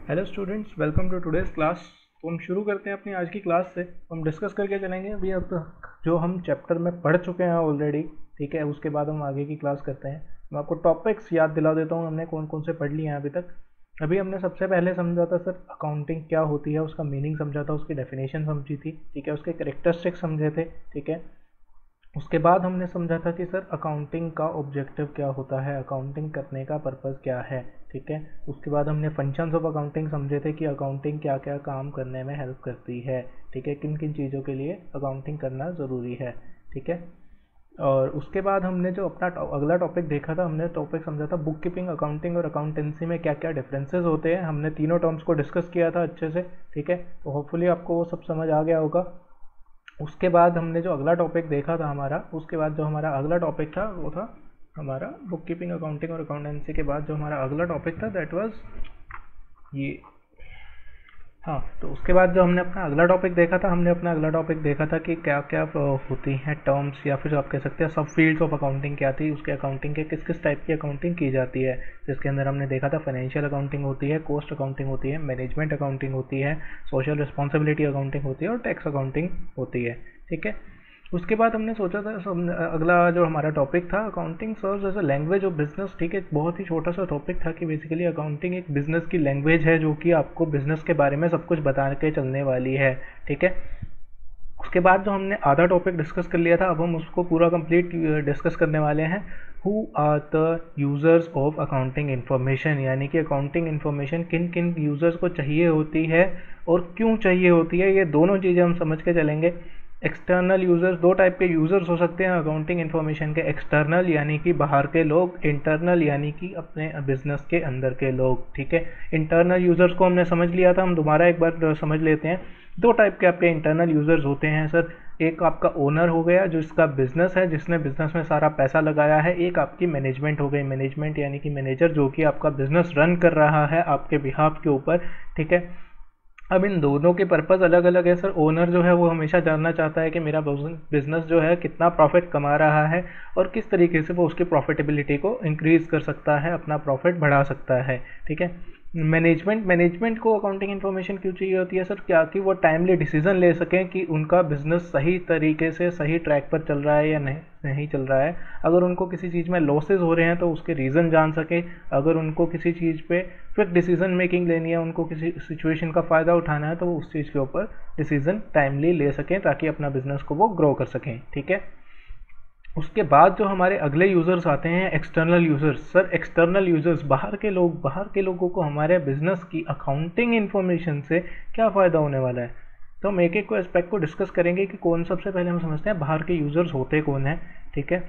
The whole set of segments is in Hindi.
Hello students, welcome to today's class. तो हम शुरू करते हैं अपनी आज की क्लास से। हम डिस्कस करके चलेंगे अभी अब तक जो हम चैप्टर में पढ़ चुके हैं ऑलरेडी। ठीक है, उसके बाद हम आगे की क्लास करते हैं। मैं आपको टॉपिक्स याद दिला देता हूँ हमने कौन कौन से पढ़ लिए हैं अभी तक। अभी हमने सबसे पहले समझा था सर अकाउंटिंग क्या होती है, उसका मीनिंग समझा था, उसकी डेफिनेशन समझी थी। ठीक है, उसके करेक्टरिस्टिक्स समझे थे। ठीक है, उसके बाद हमने समझा था कि सर अकाउंटिंग का ऑब्जेक्टिव क्या होता है, अकाउंटिंग करने का पर्पज़ क्या है। ठीक है, उसके बाद हमने फंक्शंस ऑफ अकाउंटिंग समझे थे कि अकाउंटिंग क्या क्या काम करने में हेल्प करती है। ठीक है, किन किन चीज़ों के लिए अकाउंटिंग करना ज़रूरी है। ठीक है, और उसके बाद हमने जो अपना अगला टॉपिक देखा था, हमने टॉपिक समझा था बुक कीपिंग, अकाउंटिंग और अकाउंटेंसी में क्या क्या डिफरेंसेस होते हैं। हमने तीनों टर्म्स को डिस्कस किया था अच्छे से। ठीक है, तो होपफुली आपको वो सब समझ आ गया होगा। उसके बाद हमने जो अगला टॉपिक देखा था हमारा, उसके बाद जो हमारा अगला टॉपिक था वो था हमारा बुक कीपिंग, अकाउंटिंग और अकाउंटेंसी के बाद जो हमारा अगला टॉपिक था दैट वाज ये। हाँ, तो उसके बाद जो हमने अपना अगला टॉपिक देखा था, हमने अपना अगला टॉपिक देखा था कि क्या क्या होती हैं टर्म्स, या फिर आप कह सकते हैं सब फील्ड्स ऑफ अकाउंटिंग क्या थी, उसके अकाउंटिंग के किस किस टाइप की अकाउंटिंग की जाती है। जिसके अंदर हमने देखा था फाइनेंशियल अकाउंटिंग होती है, कॉस्ट अकाउंटिंग होती है, मैनेजमेंट अकाउंटिंग होती है, सोशल रिस्पॉन्सिबिलिटी अकाउंटिंग होती है और टैक्स अकाउंटिंग होती है। ठीक है, उसके बाद हमने सोचा था अगला जो हमारा टॉपिक था accounting serves as a language of business. ठीक है, बहुत ही छोटा सा टॉपिक था कि बेसिकली अकाउंटिंग एक बिजनेस की लैंग्वेज है जो कि आपको बिजनेस के बारे में सब कुछ बता के चलने वाली है। ठीक है, उसके बाद जो हमने आधा टॉपिक डिस्कस कर लिया था, अब हम उसको पूरा कंप्लीट डिस्कस करने वाले हैं। Who are the users of accounting information, यानी कि अकाउंटिंग इन्फॉर्मेशन किन किन यूज़र्स को चाहिए होती है और क्यों चाहिए होती है, ये दोनों चीज़ें हम समझ के चलेंगे। एक्सटर्नल यूज़र्स, दो टाइप के यूज़र्स हो सकते हैं अकाउंटिंग इन्फॉर्मेशन के। एक्सटर्नल यानी कि बाहर के लोग, इंटरनल यानी कि अपने बिजनेस के अंदर के लोग। ठीक है, इंटरनल यूज़र्स को हमने समझ लिया था, हम दोबारा एक बार समझ लेते हैं। दो टाइप के आपके इंटरनल यूज़र्स होते हैं सर। एक आपका ओनर हो गया जो इसका बिजनेस है, जिसने बिजनेस में सारा पैसा लगाया है। एक आपकी मैनेजमेंट हो गई, मैनेजमेंट यानी कि मैनेजर जो कि आपका बिजनेस रन कर रहा है आपके बिहाफ के ऊपर। ठीक है, अब इन दोनों के पर्पज़ अलग अलग है सर। ओनर जो है वो हमेशा जानना चाहता है कि मेरा बिजनेस जो है कितना प्रॉफिट कमा रहा है और किस तरीके से वो उसकी प्रॉफिटेबिलिटी को इंक्रीज़ कर सकता है, अपना प्रॉफिट बढ़ा सकता है। ठीक है, मैनेजमेंट को अकाउंटिंग इन्फॉर्मेशन क्यों चाहिए होती है सर? क्या कि वो टाइमली डिसीजन ले सकें कि उनका बिजनेस सही तरीके से सही ट्रैक पर चल रहा है या नहीं चल रहा है। अगर उनको किसी चीज़ में लॉसेज हो रहे हैं तो उसके रीज़न जान सके। अगर उनको किसी चीज़ पे क्विक डिसीजन मेकिंग लेनी है, उनको किसी सिचुएशन का फ़ायदा उठाना है, तो वो उस चीज़ के ऊपर डिसीजन टाइमली ले सकें ताकि अपना बिजनेस को वो ग्रो कर सकें। ठीक है, उसके बाद जो हमारे अगले यूज़र्स आते हैं external users. Sir external users बाहर के लोग, बाहर के लोगों को हमारे बिजनेस की अकाउंटिंग इन्फॉर्मेशन से क्या फ़ायदा होने वाला है। तो हम एक एक को एस्पेक्ट को डिस्कस करेंगे कि कौन, सबसे पहले हम समझते हैं बाहर के यूज़र्स होते कौन हैं। ठीक है,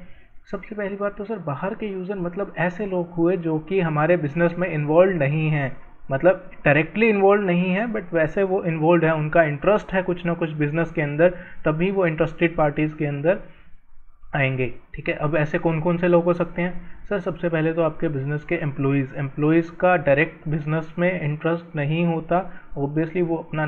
सबसे पहली बात तो सर बाहर के यूज़र मतलब ऐसे लोग हुए जो कि हमारे बिजनेस में इन्वॉल्व नहीं हैं, मतलब डायरेक्टली इन्वॉल्व नहीं है बट वैसे वो इन्वॉल्व है, उनका इंटरेस्ट है कुछ ना कुछ बिजनेस के अंदर, तभी वो इंटरेस्टेड पार्टीज़ के अंदर आएंगे। ठीक है, अब ऐसे कौन कौन से लोग हो सकते हैं सर? सबसे पहले तो आपके बिजनेस के एम्प्लॉयज़ का डायरेक्ट बिजनेस में इंटरेस्ट नहीं होता। ऑब्वियसली वो अपना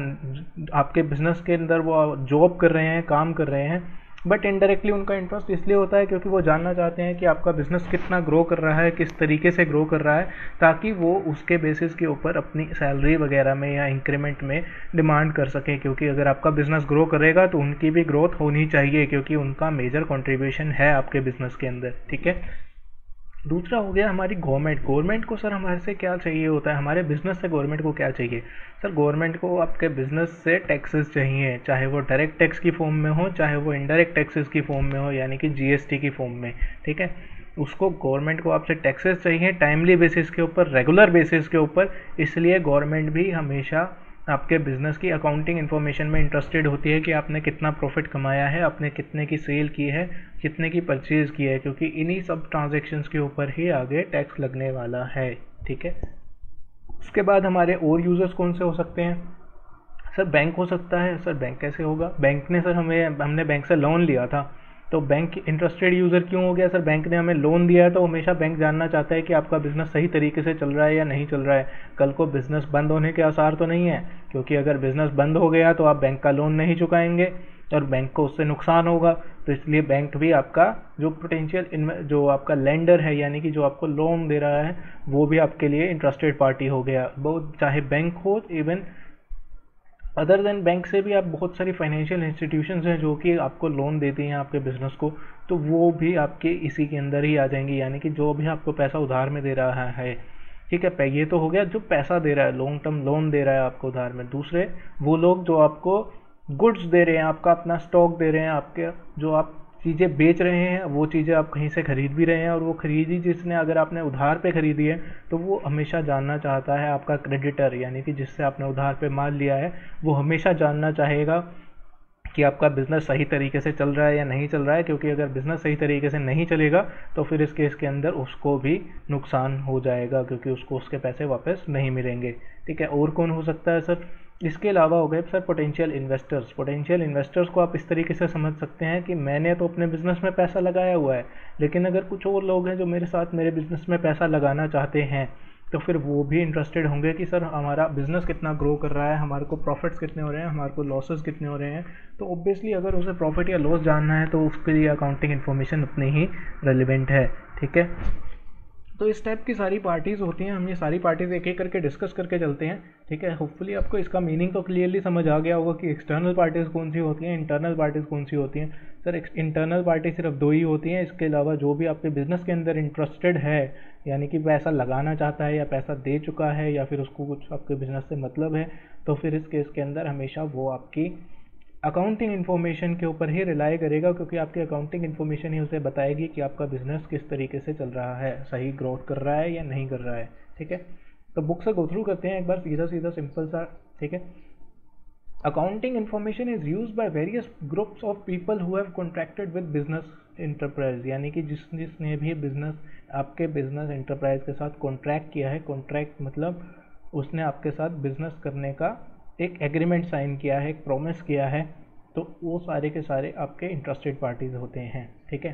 आपके बिजनेस के अंदर वो जॉब कर रहे हैं, काम कर रहे हैं, बट इनडायरेक्टली उनका इंटरेस्ट इसलिए होता है क्योंकि वो जानना चाहते हैं कि आपका बिजनेस कितना ग्रो कर रहा है, किस तरीके से ग्रो कर रहा है, ताकि वो उसके बेसिस के ऊपर अपनी सैलरी वगैरह में या इंक्रीमेंट में डिमांड कर सकें। क्योंकि अगर आपका बिजनेस ग्रो करेगा तो उनकी भी ग्रोथ होनी चाहिए, क्योंकि उनका मेजर कंट्रीब्यूशन है आपके बिजनेस के अंदर। ठीक है, दूसरा हो गया हमारी गवर्नमेंट को सर हमारे से क्या चाहिए होता है, हमारे बिजनेस से गवर्नमेंट को क्या चाहिए सर? गवर्नमेंट को आपके बिजनेस से टैक्सेस चाहिए, चाहे वो डायरेक्ट टैक्स की फॉर्म में हो, चाहे वो इनडायरेक्ट टैक्सेस की फॉर्म में हो, यानी कि जीएसटी की फॉर्म में। ठीक है, उसको गवर्नमेंट को आपसे टैक्सेस चाहिए टाइमली बेसिस के ऊपर, रेगुलर बेसिस के ऊपर। इसलिए गवर्नमेंट भी हमेशा आपके बिजनेस की अकाउंटिंग इन्फॉर्मेशन में इंटरेस्टेड होती है कि आपने कितना प्रॉफिट कमाया है, आपने कितने की सेल की है, कितने की परचेज की है, क्योंकि इन्हीं सब ट्रांजैक्शंस के ऊपर ही आगे टैक्स लगने वाला है। ठीक है, उसके बाद हमारे और यूज़र्स कौन से हो सकते हैं सर? बैंक हो सकता है। सर बैंक कैसे होगा? बैंक ने सर हमने बैंक से लोन लिया था, तो बैंक इंटरेस्टेड यूज़र क्यों हो गया सर? बैंक ने हमें लोन दिया है तो हमेशा बैंक जानना चाहता है कि आपका बिज़नेस सही तरीके से चल रहा है या नहीं चल रहा है। कल को बिज़नेस बंद होने के आसार तो नहीं है, क्योंकि अगर बिज़नेस बंद हो गया तो आप बैंक का लोन नहीं चुकाएंगे, और बैंक को उससे नुकसान होगा। तो इसलिए बैंक भी आपका जो पोटेंशियल जो आपका लेंडर है यानी कि जो आपको लोन दे रहा है वो भी आपके लिए इंटरेस्टेड पार्टी हो गया। वो चाहे बैंक हो, इवन अदर देन बैंक से भी आप बहुत सारी फाइनेंशियल इंस्टीट्यूशंस हैं जो कि आपको लोन देती हैं आपके बिजनेस को, तो वो भी आपके इसी के अंदर ही आ जाएंगी। यानी कि जो भी आपको पैसा उधार में दे रहा है, ठीक है, ये तो हो गया जो पैसा दे रहा है, लॉन्ग टर्म लोन दे रहा है आपको उधार में। दूसरे वो लोग जो आपको गुड्स दे रहे हैं, आपका अपना स्टॉक दे रहे हैं, आपके जो आप चीज़ें बेच रहे हैं वो चीज़ें आप कहीं से खरीद भी रहे हैं, और वो खरीदी जिसने, अगर आपने उधार पे खरीदी है तो वो हमेशा जानना चाहता है, आपका क्रेडिटर यानी कि जिससे आपने उधार पे माल लिया है वो हमेशा जानना चाहेगा कि आपका बिज़नेस सही तरीके से चल रहा है या नहीं चल रहा है। क्योंकि अगर बिज़नेस सही तरीके से नहीं चलेगा तो फिर इस केस के अंदर उसको भी नुकसान हो जाएगा, क्योंकि उसको उसके पैसे वापस नहीं मिलेंगे। ठीक है, और कौन हो सकता है सर? इसके अलावा हो गए sir potential investors. Potential investors को आप इस तरीके से समझ सकते हैं कि मैंने तो अपने बिज़नेस में पैसा लगाया हुआ है, लेकिन अगर कुछ और लोग हैं जो मेरे साथ मेरे बिज़नेस में पैसा लगाना चाहते हैं, तो फिर वो भी इंटरेस्टेड होंगे कि सर हमारा बिज़नेस कितना ग्रो कर रहा है, हमारे को प्रॉफिट्स कितने हो रहे हैं, हमारे को लॉसेस कितने हो रहे हैं। तो ऑब्वियसली अगर उसे प्रॉफिट या लॉस जानना है तो उसके लिए अकाउंटिंग इन्फॉर्मेशन उतनी ही रेलिवेंट है। ठीक है, तो इस टाइप की सारी पार्टीज़ होती हैं, हम ये सारी पार्टीज़ एक एक करके डिस्कस करके चलते हैं। ठीक है, होपफुली आपको इसका मीनिंग तो क्लियरली समझ आ गया होगा कि एक्सटर्नल पार्टीज़ कौन सी होती हैं, इंटरनल पार्टीज़ कौन सी होती हैं। सर इंटरनल पार्टी सिर्फ दो ही होती हैं, इसके अलावा जो भी आपके बिज़नेस के अंदर इंटरेस्टेड है, यानी कि पैसा लगाना चाहता है या पैसा दे चुका है या फिर उसको कुछ आपके बिज़नेस से मतलब है, तो फिर इस केस के अंदर हमेशा वो आपकी अकाउंटिंग इन्फॉर्मेशन के ऊपर ही रिलाई करेगा, क्योंकि आपकी अकाउंटिंग इन्फॉर्मेशन ही उसे बताएगी कि आपका बिजनेस किस तरीके से चल रहा है, सही ग्रोथ कर रहा है या नहीं कर रहा है। ठीक है, तो बुक से गो थ्रू करते हैं एक बार सीधा सीधा सिंपल सा। ठीक है, accounting information is used by various groups of people who have contracted with business enterprise, यानी कि जिसने भी बिजनेस आपके बिजनेस एंटरप्राइज के साथ कॉन्ट्रैक्ट किया है। कॉन्ट्रैक्ट मतलब उसने आपके साथ बिजनेस करने का एक एग्रीमेंट साइन किया है, एक प्रॉमिस किया है, तो वो सारे के सारे आपके इंटरेस्टेड पार्टीज होते हैं। ठीक है,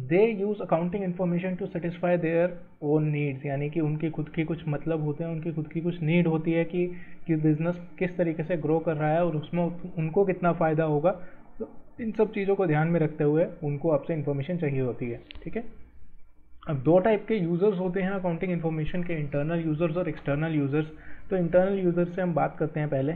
they use accounting information to satisfy their own needs, यानी कि उनकी खुद की कुछ मतलब होते हैं, उनकी खुद की कुछ नीड होती है कि बिजनेस किस तरीके से ग्रो कर रहा है और उसमें उनको कितना फ़ायदा होगा। तो इन सब चीज़ों को ध्यान में रखते हुए उनको आपसे इन्फॉर्मेशन चाहिए होती है। ठीक है, अब दो टाइप के यूज़र्स होते हैं अकाउंटिंग इन्फॉर्मेशन के, इंटरनल यूज़र्स और एक्सटर्नल यूज़र्स। तो इंटरनल यूज़र्स से हम बात करते हैं पहले।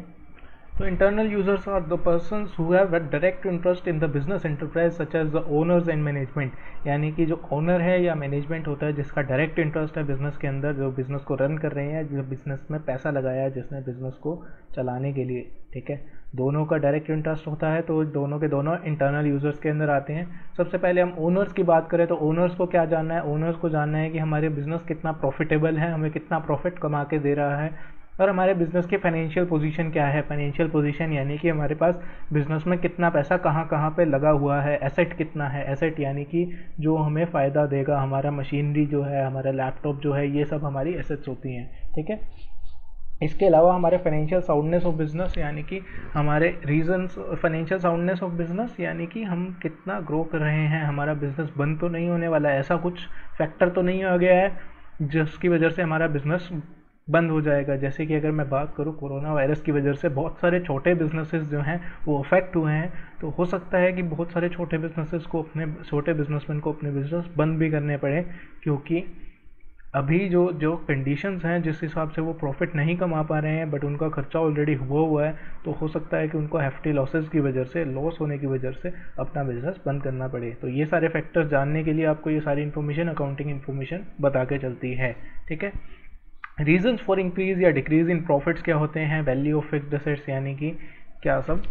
तो internal users are the persons who have direct interest in the business enterprise such as the owners and management, यानी कि जो ओनर है या मैनेजमेंट होता है जिसका डायरेक्ट इंटरेस्ट है बिजनेस के अंदर, जो बिजनेस को रन कर रहे हैं, जो बिजनेस में पैसा लगाया है जिसने बिजनेस को चलाने के लिए। ठीक है, दोनों का डायरेक्ट इंटरेस्ट होता है, तो दोनों के दोनों इंटरनल यूजर्स के अंदर आते हैं। सबसे पहले हम ओनर्स की बात करें तो ओनर्स को क्या जानना है? ओनर्स को जानना है कि हमारे बिजनेस कितना प्रॉफिटेबल है, हमें कितना प्रॉफिट कमा के दे रहा है, और हमारे बिज़नेस की फाइनेंशियल पोजीशन क्या है। फाइनेंशियल पोजीशन यानी कि हमारे पास बिज़नेस में कितना पैसा कहाँ कहाँ पे लगा हुआ है, एसेट कितना है। एसेट यानी कि जो हमें फ़ायदा देगा, हमारा मशीनरी जो है, हमारा लैपटॉप जो है, ये सब हमारी एसेट्स होती हैं। ठीक है, इसके अलावा हमारे फाइनेंशियल साउंडनेस ऑफ बिजनेस, यानी कि हमारे reasons. Financial soundness of business यानी कि हम कितना ग्रो कर रहे हैं, हमारा बिजनेस बंद तो नहीं होने वाला है, ऐसा कुछ फैक्टर तो नहीं आ गया है जिसकी वजह से हमारा बिजनेस बंद हो जाएगा। जैसे कि अगर मैं बात करूं, कोरोना वायरस की वजह से बहुत सारे छोटे बिजनेसेस जो हैं वो अफेक्ट हुए हैं, तो हो सकता है कि बहुत सारे छोटे बिजनेसेस को, अपने छोटे बिजनेसमैन को अपने बिजनेस बंद भी करने पड़े, क्योंकि अभी जो कंडीशंस हैं जिस हिसाब से वो प्रॉफिट नहीं कमा पा रहे हैं, बट उनका खर्चा ऑलरेडी हुआ है, तो हो सकता है कि उनको हेफ्टी लॉसेस की वजह से, लॉस होने की वजह से अपना बिजनेस बंद करना पड़े। तो ये सारे फैक्टर्स जानने के लिए आपको ये सारी इन्फॉर्मेशन, अकाउंटिंग इन्फॉर्मेशन बता के चलती है। ठीक है, रीजंस फॉर इंक्रीज या डिक्रीज इन प्रॉफिट्स क्या होते हैं, वैल्यू ऑफ फिक्स्ड एसेट्स यानी कि क्या सब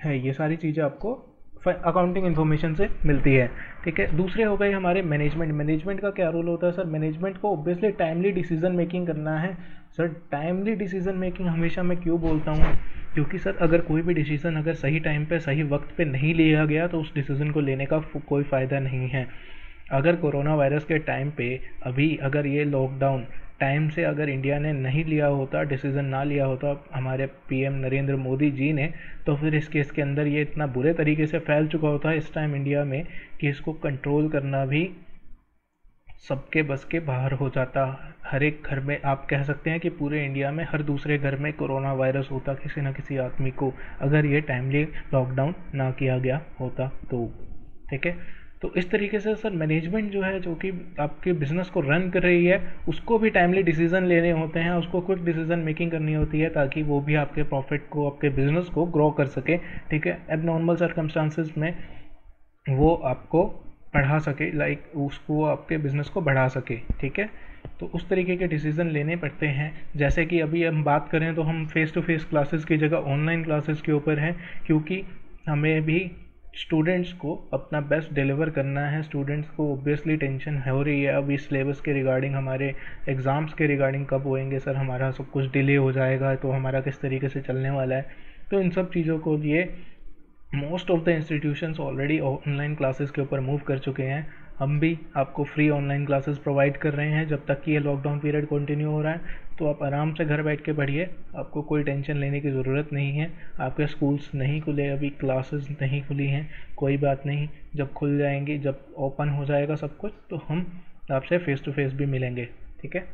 है, ये सारी चीज़ें आपको अकाउंटिंग इन्फॉर्मेशन से मिलती है। ठीक है, दूसरे हो गए हमारे मैनेजमेंट। मैनेजमेंट का क्या रोल होता है सर? मैनेजमेंट को ऑब्वियसली टाइमली डिसीजन मेकिंग करना है। सर टाइमली डिसीजन मेकिंग हमेशा मैं क्यों बोलता हूँ, क्योंकि सर अगर कोई भी डिसीजन अगर सही टाइम पे, सही वक्त पे नहीं लिया गया तो उस डिसीजन को लेने का कोई फ़ायदा नहीं है। अगर कोरोना वायरस के टाइम पे, अभी अगर ये लॉकडाउन टाइम से अगर इंडिया ने नहीं लिया होता, डिसीज़न ना लिया होता हमारे पीएम नरेंद्र मोदी जी ने, तो फिर इस केस के अंदर ये इतना बुरे तरीके से फैल चुका होता है इस टाइम इंडिया में कि इसको कंट्रोल करना भी सबके बस के बाहर हो जाता। हर एक घर में, आप कह सकते हैं कि पूरे इंडिया में हर दूसरे घर में कोरोना वायरस होता किसी न किसी आदमी को, अगर ये टाइमली लॉकडाउन ना किया गया होता तो। ठीक है, तो इस तरीके से सर मैनेजमेंट जो है, जो कि आपके बिजनेस को रन कर रही है, उसको भी टाइमली डिसीजन लेने होते हैं, उसको क्विक डिसीजन मेकिंग करनी होती है, ताकि वो भी आपके प्रॉफिट को, आपके बिजनेस को ग्रो कर सके। ठीक है, एबनॉर्मल सर्कमस्टांसिस में वो आपको बढ़ा सके, लाइक उसको आपके बिजनेस को बढ़ा सके। ठीक है, तो उस तरीके के डिसीजन लेने पड़ते हैं। जैसे कि अभी हम बात करें तो हम फेस टू फेस क्लासेस की जगह ऑनलाइन क्लासेस के ऊपर हैं, क्योंकि हमें भी स्टूडेंट्स को अपना बेस्ट डिलीवर करना है। स्टूडेंट्स को ऑब्वियसली टेंशन हो रही है अभी सिलेबस के रिगार्डिंग, हमारे एग्ज़ाम्स के रिगार्डिंग कब होएंगे सर, हमारा सब कुछ डिले हो जाएगा तो हमारा किस तरीके से चलने वाला है। तो इन सब चीज़ों को लिए most of the institutions already online classes के ऊपर मूव कर चुके हैं। हम भी आपको फ्री ऑनलाइन क्लासेस प्रोवाइड कर रहे हैं जब तक कि ये लॉकडाउन पीरियड कंटिन्यू हो रहा है। तो आप आराम से घर बैठ के पढ़िए, आपको कोई टेंशन लेने की ज़रूरत नहीं है। आपके स्कूल्स नहीं खुले, अभी क्लासेस नहीं खुली हैं, कोई बात नहीं, जब खुल जाएंगी, जब ओपन हो जाएगा सब कुछ, तो हम आपसे फेस टू फेस भी मिलेंगे। ठीक है,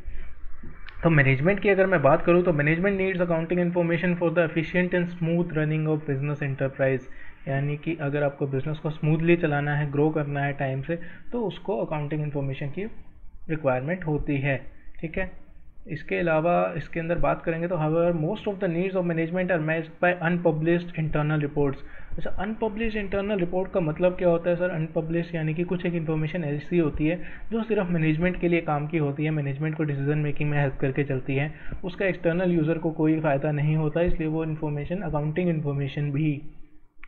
तो मैनेजमेंट की अगर मैं बात करूँ तो management needs accounting information for the efficient and smooth running of business enterprise. यानी कि अगर आपको बिजनेस को स्मूथली चलाना है, ग्रो करना है टाइम से, तो उसको अकाउंटिंग इन्फॉर्मेशन की रिक्वायरमेंट होती है। ठीक है, इसके अलावा इसके अंदर बात करेंगे तो however most of the needs of management are matched by unpublished internal reports. अच्छा, अनपब्लिश्ड इंटरनल रिपोर्ट का मतलब क्या होता है सर? अनपब्लिश्ड यानी कि कुछ एक इन्फॉर्मेशन ऐसी होती है जो सिर्फ मैनेजमेंट के लिए काम की होती है, मैनेजमेंट को डिसीजन मेकिंग में हेल्प करके चलती है, उसका एक्सटर्नल यूज़र को कोई फ़ायदा नहीं होता, इसलिए वो इन्फॉर्मेशन, अकाउंटिंग इन्फॉर्मेशन भी,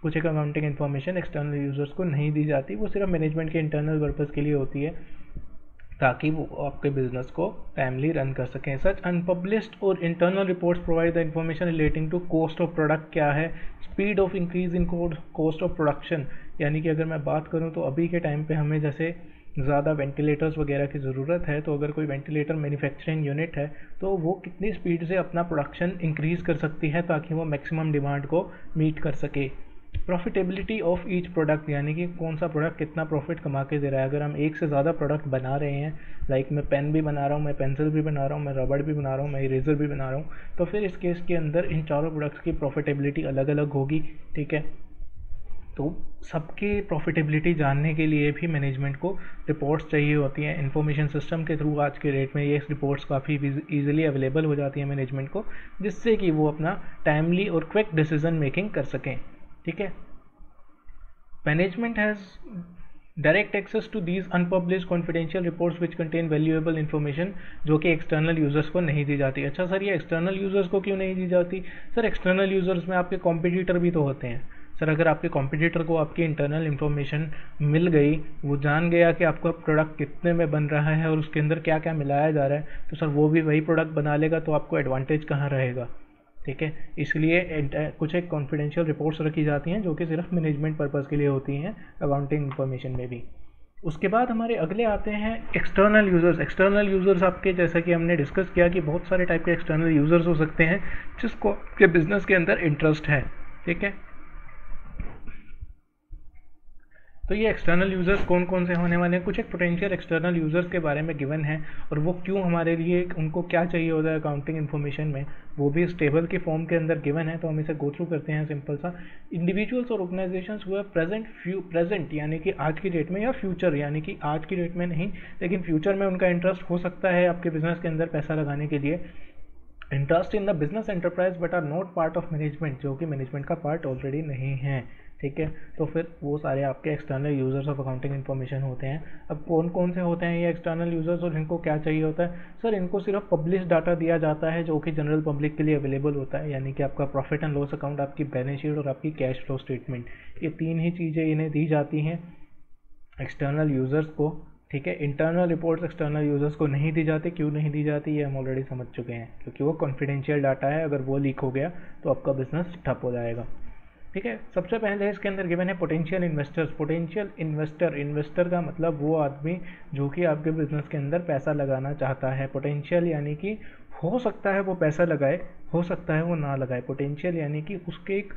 कुछ एक अकाउंटिंग इन्फॉर्मेशन एक्सटर्नल यूज़र्स को नहीं दी जाती, वो सिर्फ मैनेजमेंट के इंटरनल पर्पज़ के लिए होती है, ताकि वो आपके बिजनेस को टाइमली रन कर सकें। सच अनपब्लिश्ड और internal reports provide the information relating to cost of product क्या है, speed of increase in cost of production. यानी कि अगर मैं बात करूं तो अभी के टाइम पे हमें जैसे ज़्यादा वेंटिलेटर्स वगैरह की ज़रूरत है, तो अगर कोई वेंटिलेटर मैन्युफैक्चरिंग यूनिट है तो वो कितनी स्पीड से अपना प्रोडक्शन इंक्रीज़ कर सकती है ताकि वो मैक्सिमम डिमांड को मीट कर सके। प्रॉफिटेबिलिटी ऑफ ईच प्रोडक्ट, यानी कि कौन सा प्रोडक्ट कितना प्रॉफिट कमा के दे रहा है। अगर हम एक से ज़्यादा प्रोडक्ट बना रहे हैं, लाइक मैं पेन भी बना रहा हूँ, मैं पेंसिल भी बना रहा हूँ, मैं रबड़ भी बना रहा हूँ, मैं इरेज़र भी बना रहा हूँ, तो फिर इस केस के अंदर इन चारों प्रोडक्ट्स की प्रॉफिटेबिलिटी अलग अलग होगी। ठीक है, तो सबकी प्रॉफिटेबिलिटी जानने के लिए भी मैनेजमेंट को रिपोर्ट्स चाहिए होती हैं। इंफॉर्मेशन सिस्टम के थ्रू आज के डेट में ये रिपोर्ट्स काफ़ी ईजिली अवेलेबल हो जाती हैं मैनेजमेंट को, जिससे कि वो अपना टाइमली और क्विक डिसीजन मेकिंग कर सकें। ठीक है, management has direct access to these unpublished confidential reports which contain valuable information, जो कि एक्सटर्नल यूजर्स को नहीं दी जाती। अच्छा सर, ये एक्सटर्नल यूजर्स को क्यों नहीं दी जाती? सर, एक्सटर्नल यूजर्स में आपके कॉम्पिटिटर भी तो होते हैं। सर, अगर आपके कॉम्पिटिटर को आपकी इंटरनल इन्फॉर्मेशन मिल गई, वो जान गया कि आपका प्रोडक्ट कितने में बन रहा है और उसके अंदर क्या क्या मिलाया जा रहा है, तो सर वो भी वही प्रोडक्ट बना लेगा, तो आपको एडवांटेज कहाँ रहेगा? ठीक है, इसलिए कुछ एक कॉन्फिडेंशियल रिपोर्ट्स रखी जाती हैं जो कि सिर्फ मैनेजमेंट पर्पज़ के लिए होती हैं, अकाउंटिंग इन्फॉर्मेशन में भी। उसके बाद हमारे अगले आते हैं एक्सटर्नल यूज़र्स। एक्सटर्नल यूज़र्स आपके, जैसा कि हमने डिस्कस किया कि बहुत सारे टाइप के एक्सटर्नल यूज़र्स हो सकते हैं जिसको आपके बिजनेस के अंदर इंटरेस्ट है। ठीक है, तो ये एक्सटर्नल यूज़र्स कौन कौन से होने वाले हैं? कुछ एक पोटेंशियल एक्सटर्नल यूज़र्स के बारे में गिवन है, और वो क्यों हमारे लिए, उनको क्या चाहिए होता है अकाउंटिंग इन्फॉर्मेशन में, वो भी इस टेबल के फॉर्म के अंदर गिवन है। तो हम इसे गो थ्रू करते हैं सिंपल सा। इंडिविजुअल्स और ऑर्गेनाइजेशंस हुआ प्रेजेंट यानी कि आज की डेट में, या फ्यूचर यानी कि आज की डेट में नहीं लेकिन फ्यूचर में उनका इंटरेस्ट हो सकता है आपके बिजनेस के अंदर पैसा लगाने के लिए, interest in the business enterprise but are not part of management, जो कि मैनेजमेंट का पार्ट ऑलरेडी नहीं है। ठीक है, तो फिर वो सारे आपके external users of accounting information होते हैं। अब कौन कौन से होते हैं ये एक्सटर्नल यूजर्स और इनको क्या चाहिए होता है? सर, इनको सिर्फ पब्लिश डाटा दिया जाता है जो कि जनरल पब्लिक के लिए अवेलेबल होता है, यानी कि आपका प्रॉफिट एंड लॉस अकाउंट, आपकी बैलेंस शीट और आपकी कैश फ्लो स्टेटमेंट, ये तीन ही चीज़ें इन्हें दी जाती हैं एक्सटर्नल यूजर्स को। ठीक है, इंटरनल रिपोर्ट्स एक्सटर्नल यूजर्स को नहीं दी जाती। क्यों नहीं दी जाती ये हम ऑलरेडी समझ चुके हैं, क्योंकि वो कॉन्फिडेंशियल डाटा है, अगर वो लीक हो गया तो आपका बिजनेस ठप हो जाएगा। ठीक है, सबसे पहले इसके अंदर गिवन है पोटेंशियल इन्वेस्टर्स। पोटेंशियल इन्वेस्टर का मतलब वो आदमी जो कि आपके बिजनेस के अंदर पैसा लगाना चाहता है। पोटेंशियल यानी कि हो सकता है वो पैसा लगाए, हो सकता है वो ना लगाए। पोटेंशियल यानी कि उसके एक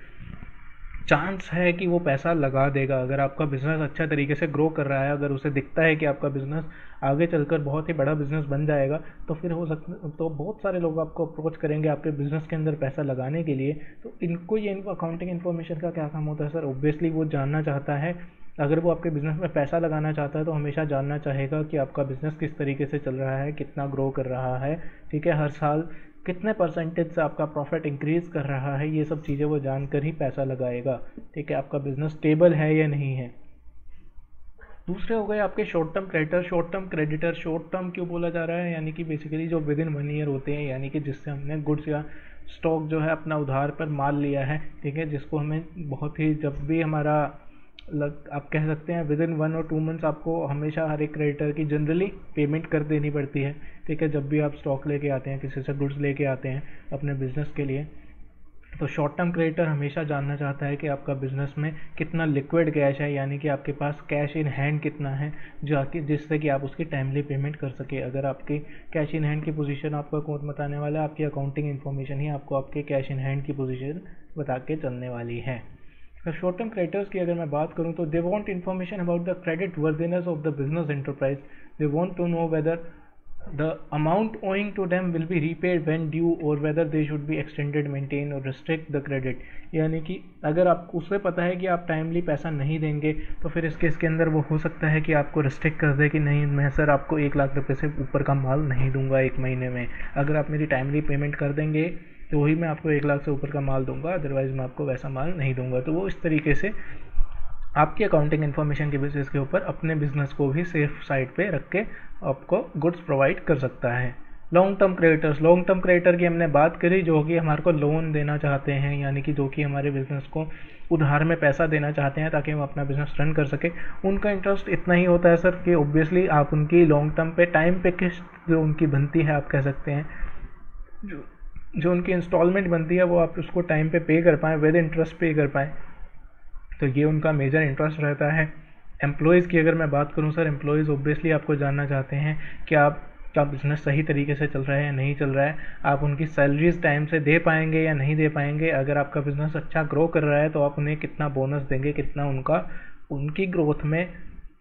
चांस है कि वो पैसा लगा देगा। अगर आपका बिज़नेस अच्छा तरीके से ग्रो कर रहा है, अगर उसे दिखता है कि आपका बिज़नेस आगे चलकर बहुत ही बड़ा बिज़नेस बन जाएगा, तो फिर हो सकता तो बहुत सारे लोग आपको अप्रोच करेंगे आपके बिज़नेस के अंदर पैसा लगाने के लिए। तो इनको ये अकाउंटिंग इन्फॉर्मेशन का क्या काम होता है सर? ऑब्वियसली वो जानना चाहता है, अगर वो आपके बिज़नेस में पैसा लगाना चाहता है तो हमेशा जानना चाहेगा कि आपका बिज़नेस किस तरीके से चल रहा है, कितना ग्रो कर रहा है, ठीक है, हर साल कितने परसेंटेज से आपका प्रॉफिट इंक्रीज़ कर रहा है। ये सब चीज़ें वो जानकर ही पैसा लगाएगा, ठीक है, आपका बिज़नेस स्टेबल है या नहीं है। दूसरे हो गए आपके short term creditor, short term creditor. Short term क्यों बोला जा रहा है? यानी कि बेसिकली जो विद इन 1 ईयर होते हैं, यानी कि जिससे हमने गुड्स या स्टॉक जो है अपना उधार पर माल लिया है, ठीक है, जिसको हमें बहुत ही जब भी हमारा आप कह सकते हैं विद इन 1 और 2 मंथ्स आपको हमेशा हर एक क्रेडिटर की जनरली पेमेंट कर देनी पड़ती है, ठीक है, जब भी आप स्टॉक लेके आते हैं, किसी से गुड्स लेके आते हैं अपने बिजनेस के लिए। तो शॉर्ट टर्म क्रेडिटर हमेशा जानना चाहता है कि आपका बिजनेस में कितना लिक्विड कैश है, यानी कि आपके पास कैश इन हैंड कितना है, जिससे कि आप उसकी टाइमली पेमेंट कर सके। अगर आपकी कैश इन हैंड की पोजीशन आपका कौन बताने वाला है? आपकी अकाउंटिंग इन्फॉर्मेशन ही आपको आपके कैश इन हैंड की पोजीशन बता के चलने वाली है। शॉर्ट टर्म क्रेडिटर्स की अगर मैं बात करूं तो they want information about the creditworthiness of the business enterprise. They want to know whether the amount owing to them will be repaid when due or whether they should be extended, maintain or restrict the credit। यानी कि अगर आप उसे पता है कि आप टाइमली पैसा नहीं देंगे तो फिर इस केस के अंदर वो हो सकता है कि आपको रिस्ट्रिक्ट कर दे कि नहीं, मैं सर आपको 1 लाख रुपए से ऊपर का माल नहीं दूंगा 1 महीने में। अगर आप मेरी टाइमली पेमेंट कर देंगे तो वही मैं आपको 1 लाख से ऊपर का माल दूंगा, अदरवाइज मैं आपको वैसा माल नहीं दूंगा। तो वो इस तरीके से आपकी अकाउंटिंग इन्फॉर्मेशन के बेसिस के ऊपर अपने बिजनेस को भी सेफ साइड पे रख के आपको गुड्स प्रोवाइड कर सकता है। Long term creditors, long term creditor की हमने बात करी, जो कि हमारे को लोन देना चाहते हैं, यानी कि जो कि हमारे बिजनेस को उधार में पैसा देना चाहते हैं ताकि वो अपना बिजनेस रन कर सके। उनका इंटरेस्ट इतना ही होता है सर कि ऑब्वियसली आप उनकी लॉन्ग टर्म पे टाइम पे किस्त जो उनकी बनती है, आप कह सकते हैं जो उनकी इंस्टॉलमेंट बनती है वो आप उसको टाइम पे पे कर पाएँ, विद इंटरेस्ट पे कर पाएँ, तो ये उनका मेजर इंटरेस्ट रहता है। एम्प्लॉयज़ की अगर मैं बात करूं सर, एम्प्लॉयज़ ऑब्वियसली आपको जानना चाहते हैं कि आपका बिज़नेस सही तरीके से चल रहा है या नहीं चल रहा है, आप उनकी सैलरीज टाइम से दे पाएंगे या नहीं दे पाएंगे। अगर आपका बिज़नेस अच्छा ग्रो कर रहा है तो आप उन्हें कितना बोनस देंगे, कितना उनकी ग्रोथ में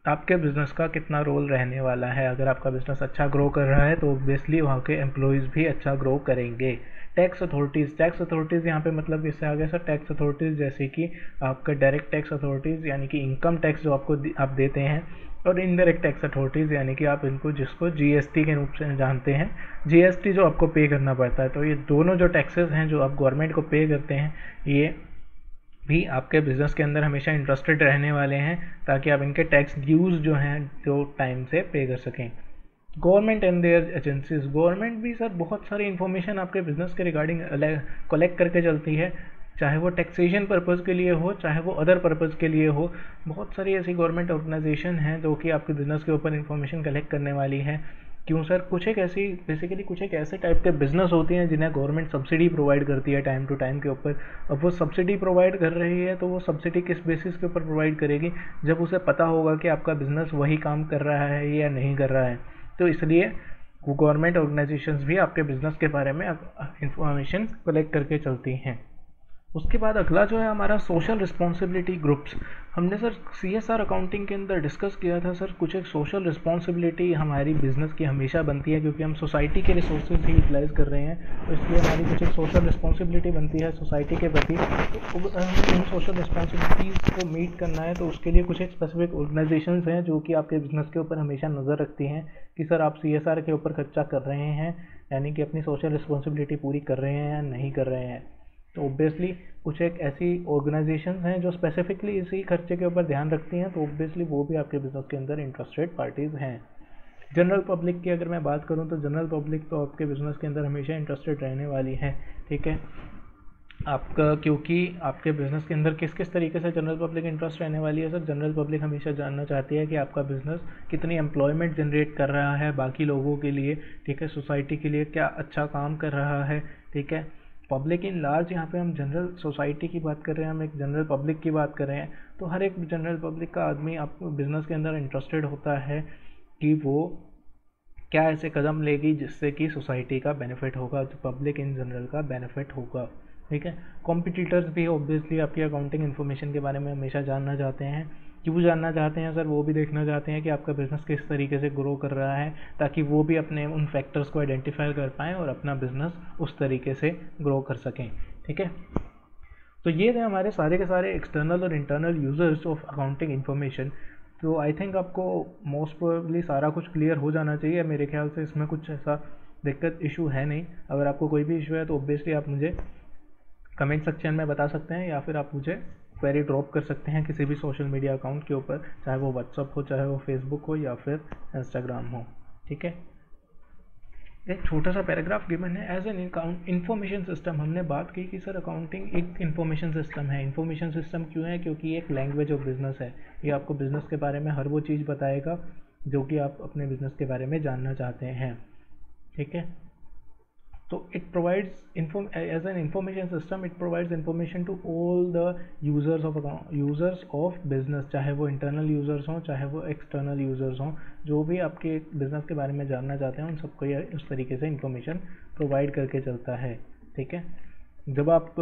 आपके बिज़नेस का कितना रोल रहने वाला है। अगर आपका बिज़नेस अच्छा ग्रो कर रहा है तो ऑब्वियसली वहाँ के एम्प्लॉयज़ भी अच्छा ग्रो करेंगे। टैक्स अथॉरिटीज़ यहाँ पे मतलब इससे आगे सर टैक्स अथॉरिटीज़ जैसे कि आपका डायरेक्ट टैक्स अथॉरिटीज़ यानी कि इनकम टैक्स जो आप देते हैं, और इनडायरेक्ट टैक्स अथॉरिटीज़ यानी कि आप इनको जिसको जीएसटी के रूप से जानते हैं, जीएसटी जो आपको पे करना पड़ता है। तो ये दोनों जो टैक्सेस हैं जो आप गवर्नमेंट को पे करते हैं, ये भी आपके बिज़नेस के अंदर हमेशा इंटरेस्टेड रहने वाले हैं ताकि आप इनके टैक्स ड्यूज़ जो हैं जो टाइम से पे कर सकें। Government and their agencies, government भी सर बहुत सारी इन्फॉर्मेशन आपके बिज़नेस के रिगार्डिंग कलेक्ट करके चलती है, चाहे वो टैक्सेशन पर्पज़ के लिए हो, चाहे वो अदर पर्पज़ के लिए हो। बहुत सारी ऐसी गवर्नमेंट ऑर्गेनाइजेशन हैं जो कि आपके बिज़नेस के ऊपर इन्फॉर्मेशन कलेक्ट करने वाली है। क्यों सर? कुछ एक ऐसे टाइप के बिज़नेस होते हैं जिन्हें गवर्नमेंट सब्सिडी प्रोवाइड करती है टाइम टू टाइम के ऊपर। अब वो सब्सिडी प्रोवाइड कर रही है तो वो सब्सिडी किस बेसिस के ऊपर प्रोवाइड करेगी? जब उसे पता होगा कि आपका बिज़नेस वही काम कर रहा है या नहीं कर रहा है। तो इसलिए वो गवर्नमेंट ऑर्गेनाइजेशंस भी आपके बिज़नेस के बारे में इंफॉर्मेशन कलेक्ट करके चलती हैं। उसके बाद अगला जो है हमारा सोशल रिस्पॉन्सिबिलिटी ग्रुप्स। हमने सर सीएसआर अकाउंटिंग के अंदर डिस्कस किया था सर, कुछ एक सोशल रिस्पॉन्सिबिलिटी हमारी बिज़नेस की हमेशा बनती है क्योंकि हम सोसाइटी के रिसोर्सेज ही यूटिलाइज़ कर रहे हैं, तो इसलिए हमारी कुछ एक सोशल रिस्पॉन्सिबिलिटी बनती है सोसाइटी के प्रति। तो इन सोशल रिस्पॉन्सिबिलिटीज़ को मीट करना है तो उसके लिए कुछ एक स्पेसिफिक ऑर्गेनाइजेशंस हैं जो कि आपके बिज़नेस के ऊपर हमेशा नज़र रखती हैं कि सर आप सीएसआर के ऊपर खर्चा कर रहे हैं, यानी कि अपनी सोशल रिस्पॉन्सिबिलिटी पूरी कर रहे हैं या नहीं कर रहे हैं। तो ऑब्वियसली कुछ एक ऐसी ऑर्गेनाइजेशंस हैं जो स्पेसिफिकली इसी खर्चे के ऊपर ध्यान रखती हैं, तो ऑब्वियसली वो भी आपके बिज़नेस के अंदर इंटरेस्टेड पार्टीज़ हैं। जनरल पब्लिक की अगर मैं बात करूं तो जनरल पब्लिक तो आपके बिज़नेस के अंदर हमेशा इंटरेस्टेड रहने वाली है, ठीक है आपका, क्योंकि आपके बिज़नेस के अंदर किस किस तरीके से जनरल पब्लिक इंटरेस्ट रहने वाली है सर। जनरल पब्लिक हमेशा जानना चाहती है कि आपका बिज़नेस कितनी एम्प्लॉयमेंट जनरेट कर रहा है बाकी लोगों के लिए, ठीक है, सोसाइटी के लिए क्या अच्छा काम कर रहा है, ठीक है। पब्लिक इन लार्ज, यहाँ पे हम जनरल सोसाइटी की बात कर रहे हैं, हम एक जनरल पब्लिक की बात कर रहे हैं, तो हर एक जनरल पब्लिक का आदमी आपको बिज़नेस के अंदर इंटरेस्टेड होता है कि वो क्या ऐसे कदम लेगी जिससे कि सोसाइटी का बेनिफिट होगा, जो पब्लिक इन जनरल का बेनिफिट होगा। ठीक है। कॉम्पिटिटर्स भी ऑब्वियसली आपकी अकाउंटिंग इन्फॉर्मेशन के बारे में हमेशा जानना चाहते हैं। क्यों जानना चाहते हैं सर? वो भी देखना चाहते हैं कि आपका बिज़नेस किस तरीके से ग्रो कर रहा है, ताकि वो भी अपने उन फैक्टर्स को आइडेंटिफाई कर पाएँ और अपना बिज़नेस उस तरीके से ग्रो कर सकें। ठीक है। तो ये थे हमारे सारे के सारे एक्सटर्नल और internal users of accounting information. तो आई थिंक आपको मोस्ट प्रोबेबली सारा कुछ क्लियर हो जाना चाहिए। मेरे ख्याल से इसमें कुछ ऐसा दिक्कत इशू है नहीं। अगर आपको कोई भी इशू है तो ऑब्वियसली आप मुझे कमेंट सेक्शन में बता सकते हैं, या फिर आप मुझे क्वेरी ड्रॉप कर सकते हैं किसी भी सोशल मीडिया अकाउंट के ऊपर, चाहे वो व्हाट्सअप हो, चाहे वो फेसबुक हो, या फिर इंस्टाग्राम हो। ठीक है। एक छोटा सा पैराग्राफ गिवन है एज एन इंफॉर्मेशन सिस्टम। हमने बात की कि सर अकाउंटिंग एक इंफॉर्मेशन सिस्टम है। इंफॉर्मेशन सिस्टम क्यों है? क्योंकि ये एक लैंग्वेज ऑफ बिजनेस है। ये आपको बिजनेस के बारे में हर वो चीज़ बताएगा जो कि आप अपने बिजनेस के बारे में जानना चाहते हैं। ठीक है। तो it provides as an information system, it provides information to all the users of business, चाहे वो internal users हों, चाहे वो external users हों, जो भी आपके बिजनेस के बारे में जानना चाहते हैं उन सबको ये उस तरीके से इंफॉर्मेशन प्रोवाइड करके चलता है। ठीक है। जब आप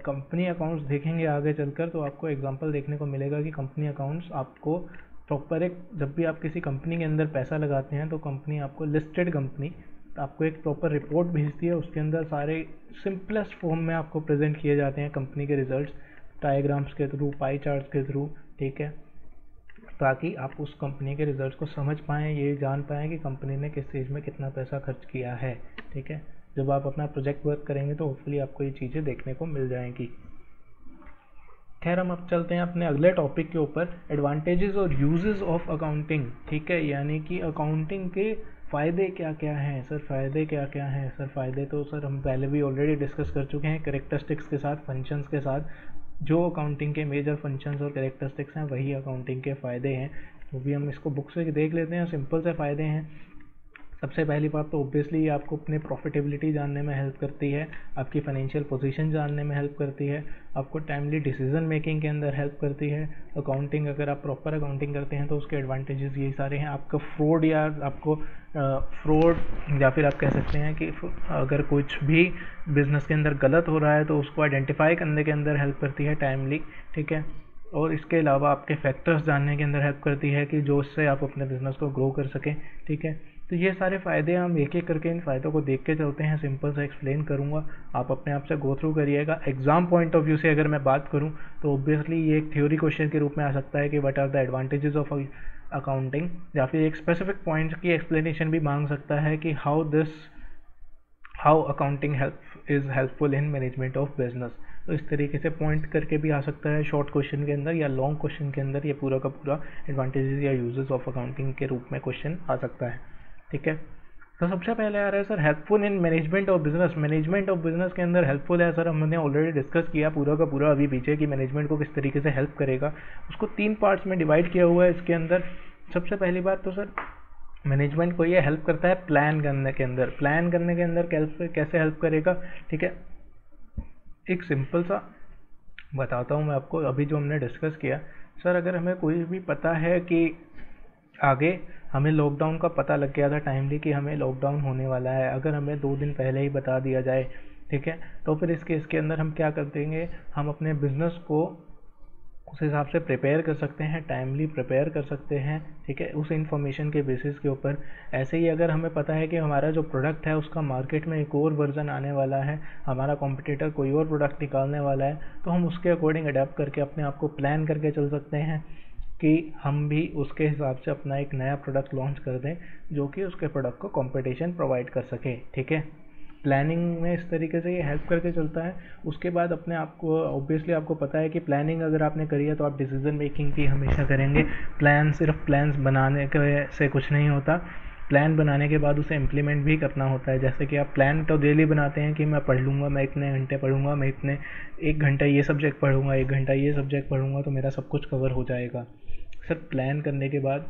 कंपनी अकाउंट्स देखेंगे आगे चलकर, तो आपको एग्जांपल देखने को मिलेगा कि कंपनी अकाउंट्स आपको प्रॉपर एक, जब भी आप किसी कंपनी के अंदर पैसा लगाते हैं तो कंपनी आपको, लिस्टेड कंपनी आपको एक प्रॉपर रिपोर्ट भेजती है। उसके अंदर सारे सिंपलेस्ट फॉर्म में आपको प्रेजेंट किए जाते हैं कंपनी के रिजल्ट्स, डायग्राम्स के थ्रू, पाई चार्ट्स के थ्रू। ठीक है। ताकि आप उस कंपनी के रिजल्ट्स को समझ पाएँ, ये जान पाएँ कि कंपनी ने किस चीज़ में कितना पैसा खर्च किया है। ठीक है। जब आप अपना प्रोजेक्ट वर्क करेंगे तो होपफुली आपको ये चीज़ें देखने को मिल जाएंगी। खैर, हम अब चलते हैं अपने अगले टॉपिक के ऊपर, एडवांटेजेस और यूजेस ऑफ अकाउंटिंग। ठीक है। यानी कि अकाउंटिंग के फ़ायदे क्या क्या हैं सर? फ़ायदे क्या क्या हैं सर? फ़ायदे तो सर हम पहले भी ऑलरेडी डिस्कस कर चुके हैं, कैरेक्टरिस्टिक्स के साथ, फंक्शंस के साथ। जो अकाउंटिंग के मेजर फंक्शंस और कैरेक्टरिस्टिक्स हैं वही अकाउंटिंग के फ़ायदे हैं। वो भी हम इसको बुक से देख लेते हैं। सिंपल से फ़ायदे हैं। सबसे पहली बात तो ऑब्वियसली आपको अपने प्रॉफिटेबिलिटी जानने में हेल्प करती है, आपकी फाइनेंशियल पोजीशन जानने में हेल्प करती है, आपको टाइमली डिसीजन मेकिंग के अंदर हेल्प करती है। अकाउंटिंग, अगर आप प्रॉपर अकाउंटिंग करते हैं तो उसके एडवांटेजेस यही सारे हैं। आपका फ्रॉड या फिर आप कह सकते हैं कि अगर कुछ भी बिजनेस के अंदर गलत हो रहा है तो उसको आइडेंटिफाई करने के अंदर हेल्प करती है टाइमली। ठीक है। और इसके अलावा आपके फैक्टर्स जानने के अंदर हेल्प करती है कि जो उससे आप अपने बिजनेस को ग्रो कर सकें। ठीक है। तो ये सारे फ़ायदे हम एक एक करके इन फ़ायदों को देख के चलते हैं। सिंपल सा एक्सप्लेन करूँगा, आप अपने आप से गो थ्रू करिएगा। एग्जाम पॉइंट ऑफ व्यू से अगर मैं बात करूँ तो ऑब्वियसली ये एक थ्योरी क्वेश्चन के रूप में आ सकता है कि what are the advantages of accounting, या फिर एक स्पेसिफिक पॉइंट की एक्सप्लेनेशन भी मांग सकता है कि how accounting is helpful in management of business. तो इस तरीके से पॉइंट करके भी आ सकता है शॉर्ट क्वेश्चन के अंदर, या लॉन्ग क्वेश्चन के अंदर ये पूरा का पूरा एडवांटेजेस या यूजेस ऑफ अकाउंटिंग के रूप में क्वेश्चन आ सकता है। ठीक है। तो सबसे पहले आ रहा है sir helpful in management of business. Management of business के अंदर हेल्पफुल है सर, हमने ऑलरेडी डिस्कस किया पूरा का पूरा अभी पीछे कि मैनेजमेंट को किस तरीके से हेल्प करेगा। उसको 3 पार्ट्स में डिवाइड किया हुआ है इसके अंदर। सबसे पहली बात तो सर मैनेजमेंट को ये हेल्प करता है प्लान करने के अंदर। प्लान करने के अंदर कैसे हेल्प करेगा? ठीक है। एक सिंपल सा बताता हूँ मैं आपको। अभी जो हमने डिस्कस किया सर, अगर हमें कोई भी पता है कि आगे हमें लॉकडाउन का पता लग गया था टाइमली कि हमें लॉकडाउन होने वाला है, अगर हमें 2 दिन पहले ही बता दिया जाए, ठीक है, तो फिर इस केस के अंदर हम क्या कर देंगे, हम अपने बिजनेस को उस हिसाब से प्रिपेयर कर सकते हैं, टाइमली प्रिपेयर कर सकते हैं। ठीक है। उस इन्फॉर्मेशन के बेसिस के ऊपर। ऐसे ही अगर हमें पता है कि हमारा जो प्रोडक्ट है उसका मार्केट में एक और वर्जन आने वाला है, हमारा कॉम्पिटिटर कोई और प्रोडक्ट निकालने वाला है, तो हम उसके अकॉर्डिंग अडेप्ट करके अपने आप को प्लान करके चल सकते हैं कि हम भी उसके हिसाब से अपना एक नया प्रोडक्ट लॉन्च कर दें जो कि उसके प्रोडक्ट को कंपटीशन प्रोवाइड कर सके। ठीक है। प्लानिंग में इस तरीके से ये हेल्प करके चलता है। उसके बाद अपने आप को ऑब्वियसली आपको पता है कि प्लानिंग अगर आपने करी है तो आप डिसीजन मेकिंग भी हमेशा करेंगे। प्लान सिर्फ प्लान्स बनाने के से कुछ नहीं होता, प्लान बनाने के बाद उसे इम्प्लीमेंट भी करना होता है। जैसे कि आप प्लान तो डेली बनाते हैं कि मैं पढ़ लूँगा, मैं इतने घंटे पढ़ूँगा, मैं इतने 1 घंटा ये सब्जेक्ट पढ़ूँगा, 1 घंटा ये सब्जेक्ट पढ़ूँगा, तो मेरा सब कुछ कवर हो जाएगा। सर प्लान करने के बाद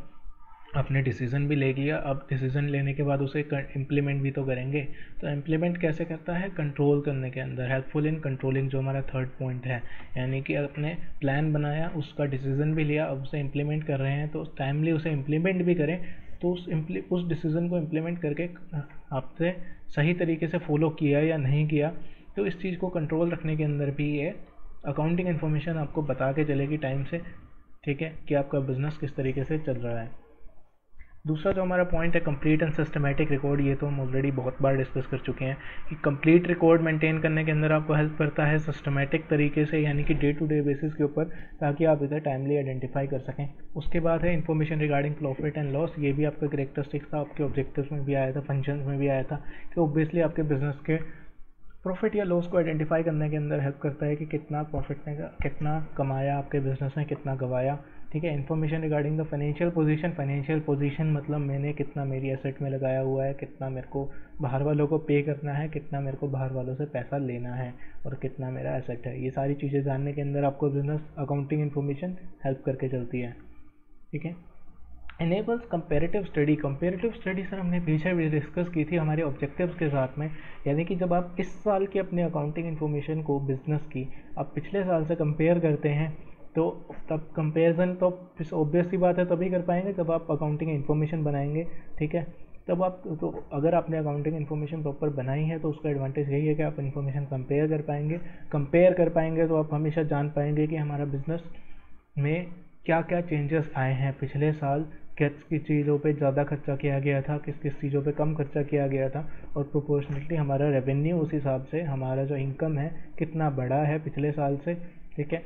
आपने डिसीज़न भी ले लिया, अब डिसीज़न लेने के बाद उसे इम्प्लीमेंट भी तो करेंगे। तो इम्प्लीमेंट कैसे करता है? कंट्रोल करने के अंदर, हेल्पफुल इन कंट्रोलिंग, जो हमारा 3rd पॉइंट है। यानी कि आपने प्लान बनाया, उसका डिसीज़न भी लिया, अब उसे इम्प्लीमेंट कर रहे हैं तो टाइमली उसे इम्प्लीमेंट भी करें। तो उस डिसीज़न को इम्प्लीमेंट करके आपसे सही तरीके से फॉलो किया या नहीं किया, तो इस चीज़ को कंट्रोल रखने के अंदर भी ये अकाउंटिंग इन्फॉर्मेशन आपको बता के चलेगी टाइम से, ठीक है, कि आपका बिजनेस किस तरीके से चल रहा है। दूसरा जो हमारा पॉइंट है कंप्लीट एंड सिस्टमेटिक रिकॉर्ड, ये तो हम ऑलरेडी बहुत बार डिस्कस कर चुके हैं कि कंप्लीट रिकॉर्ड मेंटेन करने के अंदर आपको हेल्प करता है सिस्टमेटिक तरीके से, यानी कि डे टू डे बेसिस के ऊपर, ताकि आप इधर टाइमली आइडेंटिफाई कर सकें। उसके बाद है information regarding profit and loss, ये भी आपका करेक्टरिस्टिक्स था, आपके ऑब्जेक्टिव्स में भी आया था, फंक्शंस में भी आया था, कि ऑब्वियसली आपके बिजनेस के प्रॉफिट या लॉस को आइडेंटिफाई करने के अंदर हेल्प करता है कि कितना प्रॉफिट ने कितना कमाया आपके बिजनेस ने, कितना गवाया, ठीक है। Information regarding the financial position मतलब मैंने कितना मेरी एसेट में लगाया हुआ है, कितना मेरे को बाहर वालों को पे करना है, कितना मेरे को बाहर वालों से पैसा लेना है, और कितना मेरा एसेट है। ये सारी चीज़ें जानने के अंदर आपको बिजनेस अकाउंटिंग इन्फॉर्मेशन हेल्प करके चलती है, ठीक है। एनेबल्स कंपेरेटिव स्टडी सर हमने पीछे भी डिस्कस की थी हमारे ऑब्जेक्टिव्स के साथ में, यानी कि जब आप इस साल की अपने अकाउंटिंग इन्फॉर्मेशन को बिजनेस की आप पिछले साल से कंपेयर करते हैं, तो तब कंपेरिजन तो ऑब्वियस सी बात है तभी कर पाएंगे जब आप अकाउंटिंग इन्फॉर्मेशन बनाएंगे, ठीक है। तब आप तो अगर आपने अकाउंटिंग इन्फॉर्मेशन प्रॉपर बनाई है तो उसका एडवांटेज यही है कि आप इन्फॉर्मेशन कंपेयर कर पाएंगे तो आप हमेशा जान पाएंगे कि हमारा बिजनेस में क्या क्या चेंजेस आए हैं पिछले साल, किस किस चीज़ों पे ज़्यादा खर्चा किया गया था, किस किस चीज़ों पे कम खर्चा किया गया था, और प्रोपोर्शनली हमारा रेवेन्यू उस हिसाब से हमारा जो इनकम है कितना बढ़ा है पिछले साल से, ठीक है।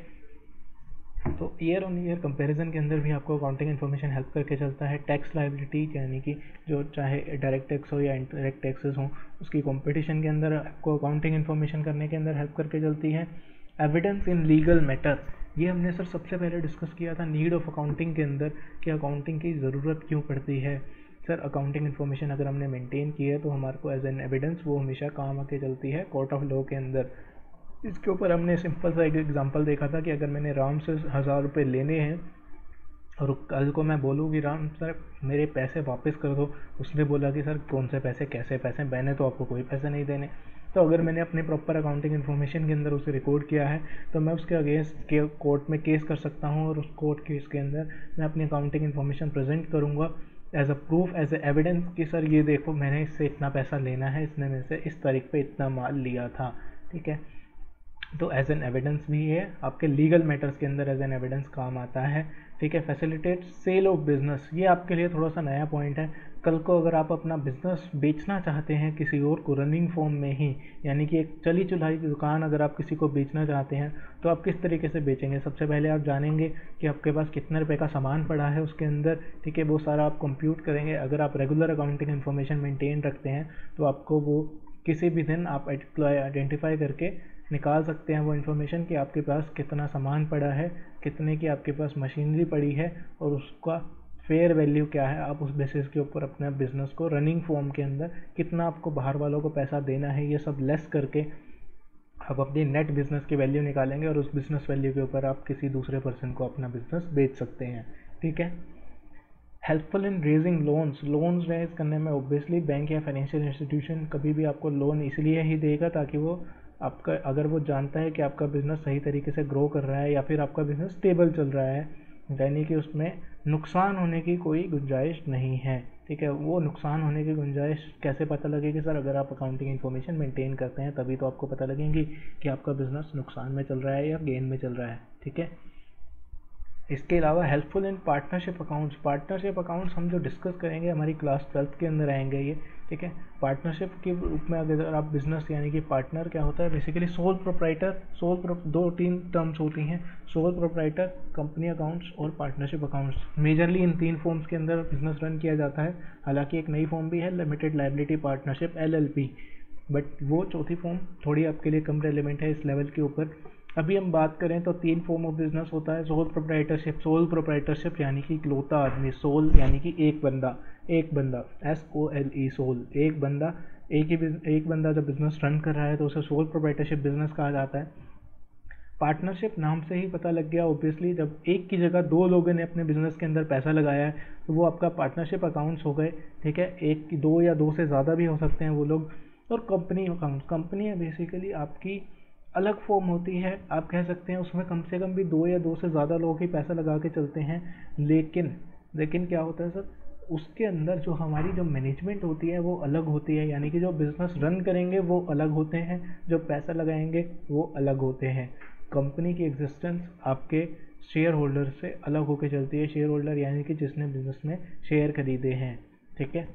तो ईयर ऑन ईयर कंपैरिजन के अंदर भी आपको अकाउंटिंग इन्फॉर्मेशन हेल्प करके चलता है। टैक्स लायबिलिटी यानी कि जो चाहे डायरेक्ट टैक्स हो या इनडायरेक्ट टैक्सेस हो, उसकी कंपटीशन के अंदर आपको अकाउंटिंग इन्फॉर्मेशन करने के अंदर हेल्प करके चलती है। एविडेंस इन लीगल मैटर, ये हमने सर सबसे पहले डिस्कस किया था नीड ऑफ अकाउंटिंग के अंदर कि अकाउंटिंग की ज़रूरत क्यों पड़ती है। सर अकाउंटिंग इन्फॉर्मेशन अगर हमने मेंटेन की है तो हमारे को एज एन एविडेंस वो हमेशा काम आके चलती है कोर्ट ऑफ लॉ के अंदर। इसके ऊपर हमने सिंपल सा एक एग्जांपल देखा था कि अगर मैंने राम से 1000 रुपये लेने हैं और कल को मैं बोलूँ कि राम सर मेरे पैसे वापस कर दो, उसने बोला कि सर कौन से पैसे, कैसे पैसे, मैंने तो आपको कोई पैसे नहीं देने। तो अगर मैंने अपने प्रॉपर अकाउंटिंग इन्फॉर्मेशन के अंदर उसे रिकॉर्ड किया है तो मैं उसके अगेंस्ट के कोर्ट में केस कर सकता हूँ, और उस कोर्ट केस के अंदर मैं अपनी अकाउंटिंग इन्फॉर्मेशन प्रेजेंट करूँगा as a proof, as a evidence कि सर ये देखो मैंने इससे इतना पैसा लेना है, इसने मेरे से इस तारीख पे इतना माल लिया था, ठीक है। तो एज एन एविडेंस भी है आपके लीगल मैटर्स के अंदर एज एन एविडेंस काम आता है, ठीक है। फैसिलिटेट सेल ऑफ बिजनेस, ये आपके लिए थोड़ा सा नया पॉइंट है। कल को अगर आप अपना बिजनेस बेचना चाहते हैं किसी और को रनिंग फॉर्म में ही, यानी कि एक चली चुलाई दुकान अगर आप किसी को बेचना चाहते हैं तो आप किस तरीके से बेचेंगे। सबसे पहले आप जानेंगे कि आपके पास कितने रुपए का सामान पड़ा है उसके अंदर, ठीक है, वो सारा आप कंप्यूट करेंगे। अगर आप रेगुलर अकाउंटिंग इन्फॉर्मेशन मेंटेन रखते हैं तो आपको वो किसी भी दिन आप आइडेंटिफाई करके निकाल सकते हैं वो इन्फॉर्मेशन कि आपके पास कितना सामान पड़ा है, कितने की आपके पास मशीनरी पड़ी है, और उसका फेयर वैल्यू क्या है। आप उस बेसिस के ऊपर अपने बिजनेस को रनिंग फॉर्म के अंदर कितना आपको बाहर वालों को पैसा देना है, ये सब लेस करके आप अपनी नेट बिजनेस की वैल्यू निकालेंगे, और उस बिजनेस वैल्यू के ऊपर आप किसी दूसरे पर्सन को अपना बिजनेस बेच सकते हैं, ठीक है। Helpful in raising loans raise करने में ऑब्वियसली बैंक या फाइनेंशियल इंस्टीट्यूशन कभी भी आपको लोन इसलिए ही देगा ताकि वो आपका, अगर वो जानता है कि आपका बिज़नेस सही तरीके से ग्रो कर रहा है या फिर आपका बिज़नेस स्टेबल चल रहा है, यानी कि उसमें नुकसान होने की कोई गुंजाइश नहीं है, ठीक है। वो नुकसान होने की गुंजाइश कैसे पता लगेगी सर, अगर आप अकाउंटिंग इन्फॉर्मेशन मेंटेन करते हैं तभी तो आपको पता लगेगी कि आपका बिज़नेस नुकसान में चल रहा है या गेन में चल रहा है, ठीक है। इसके अलावा हेल्पफुल इन पार्टनरशिप अकाउंट्स हम जो डिस्कस करेंगे हमारी क्लास 12th के अंदर आएंगे ये, ठीक है। पार्टनरशिप के रूप में अगर आप बिजनेस, यानी कि पार्टनर क्या होता है बेसिकली, सोल प्रोप्राइटर, दो तीन टर्म्स होती हैं, सोल प्रोप्राइटर, कंपनी अकाउंट्स और partnership accounts. Majorly in 3 forms के अंदर बिजनेस रन किया जाता है। हालांकि एक नई फॉर्म भी है limited liability partnership LLP, but वो चौथी फॉर्म थोड़ी आपके लिए कम रेलिवेंट है इस लेवल के ऊपर। अभी हम बात करें तो 3 फॉर्म ऑफ बिजनेस होता है। सोल प्रोप्राइटरशिप यानी कि इकलौता आदमी, सोल यानी कि एक बंदा SOLE सोल, एक बंदा जब बिजनेस रन कर रहा है तो उसे सोल प्रोप्राइटरशिप बिजनेस कहा जाता है। पार्टनरशिप नाम से ही पता लग गया ऑब्वियसली, जब एक की जगह 2 लोगों ने अपने बिजनेस के अंदर पैसा लगाया है तो वो आपका पार्टनरशिप अकाउंट्स हो गए, ठीक है। एक की 2 या 2 से ज़्यादा भी हो सकते हैं वो लोग। और कंपनी अकाउंट्स, कंपनी है बेसिकली आपकी अलग फॉर्म होती है, आप कह सकते हैं उसमें कम से कम भी 2 या 2 से ज़्यादा लोग ही पैसा लगा के चलते हैं। लेकिन क्या होता है सर, उसके अंदर जो हमारी जो मैनेजमेंट होती है वो अलग होती है, यानी कि जो बिज़नेस रन करेंगे वो अलग होते हैं, जो पैसा लगाएंगे वो अलग होते हैं। कंपनी की एग्जिस्टेंस आपके शेयर होल्डर से अलग होकर चलती है। शेयर होल्डर यानी कि जिसने बिज़नेस में शेयर खरीदे हैं, ठीक है।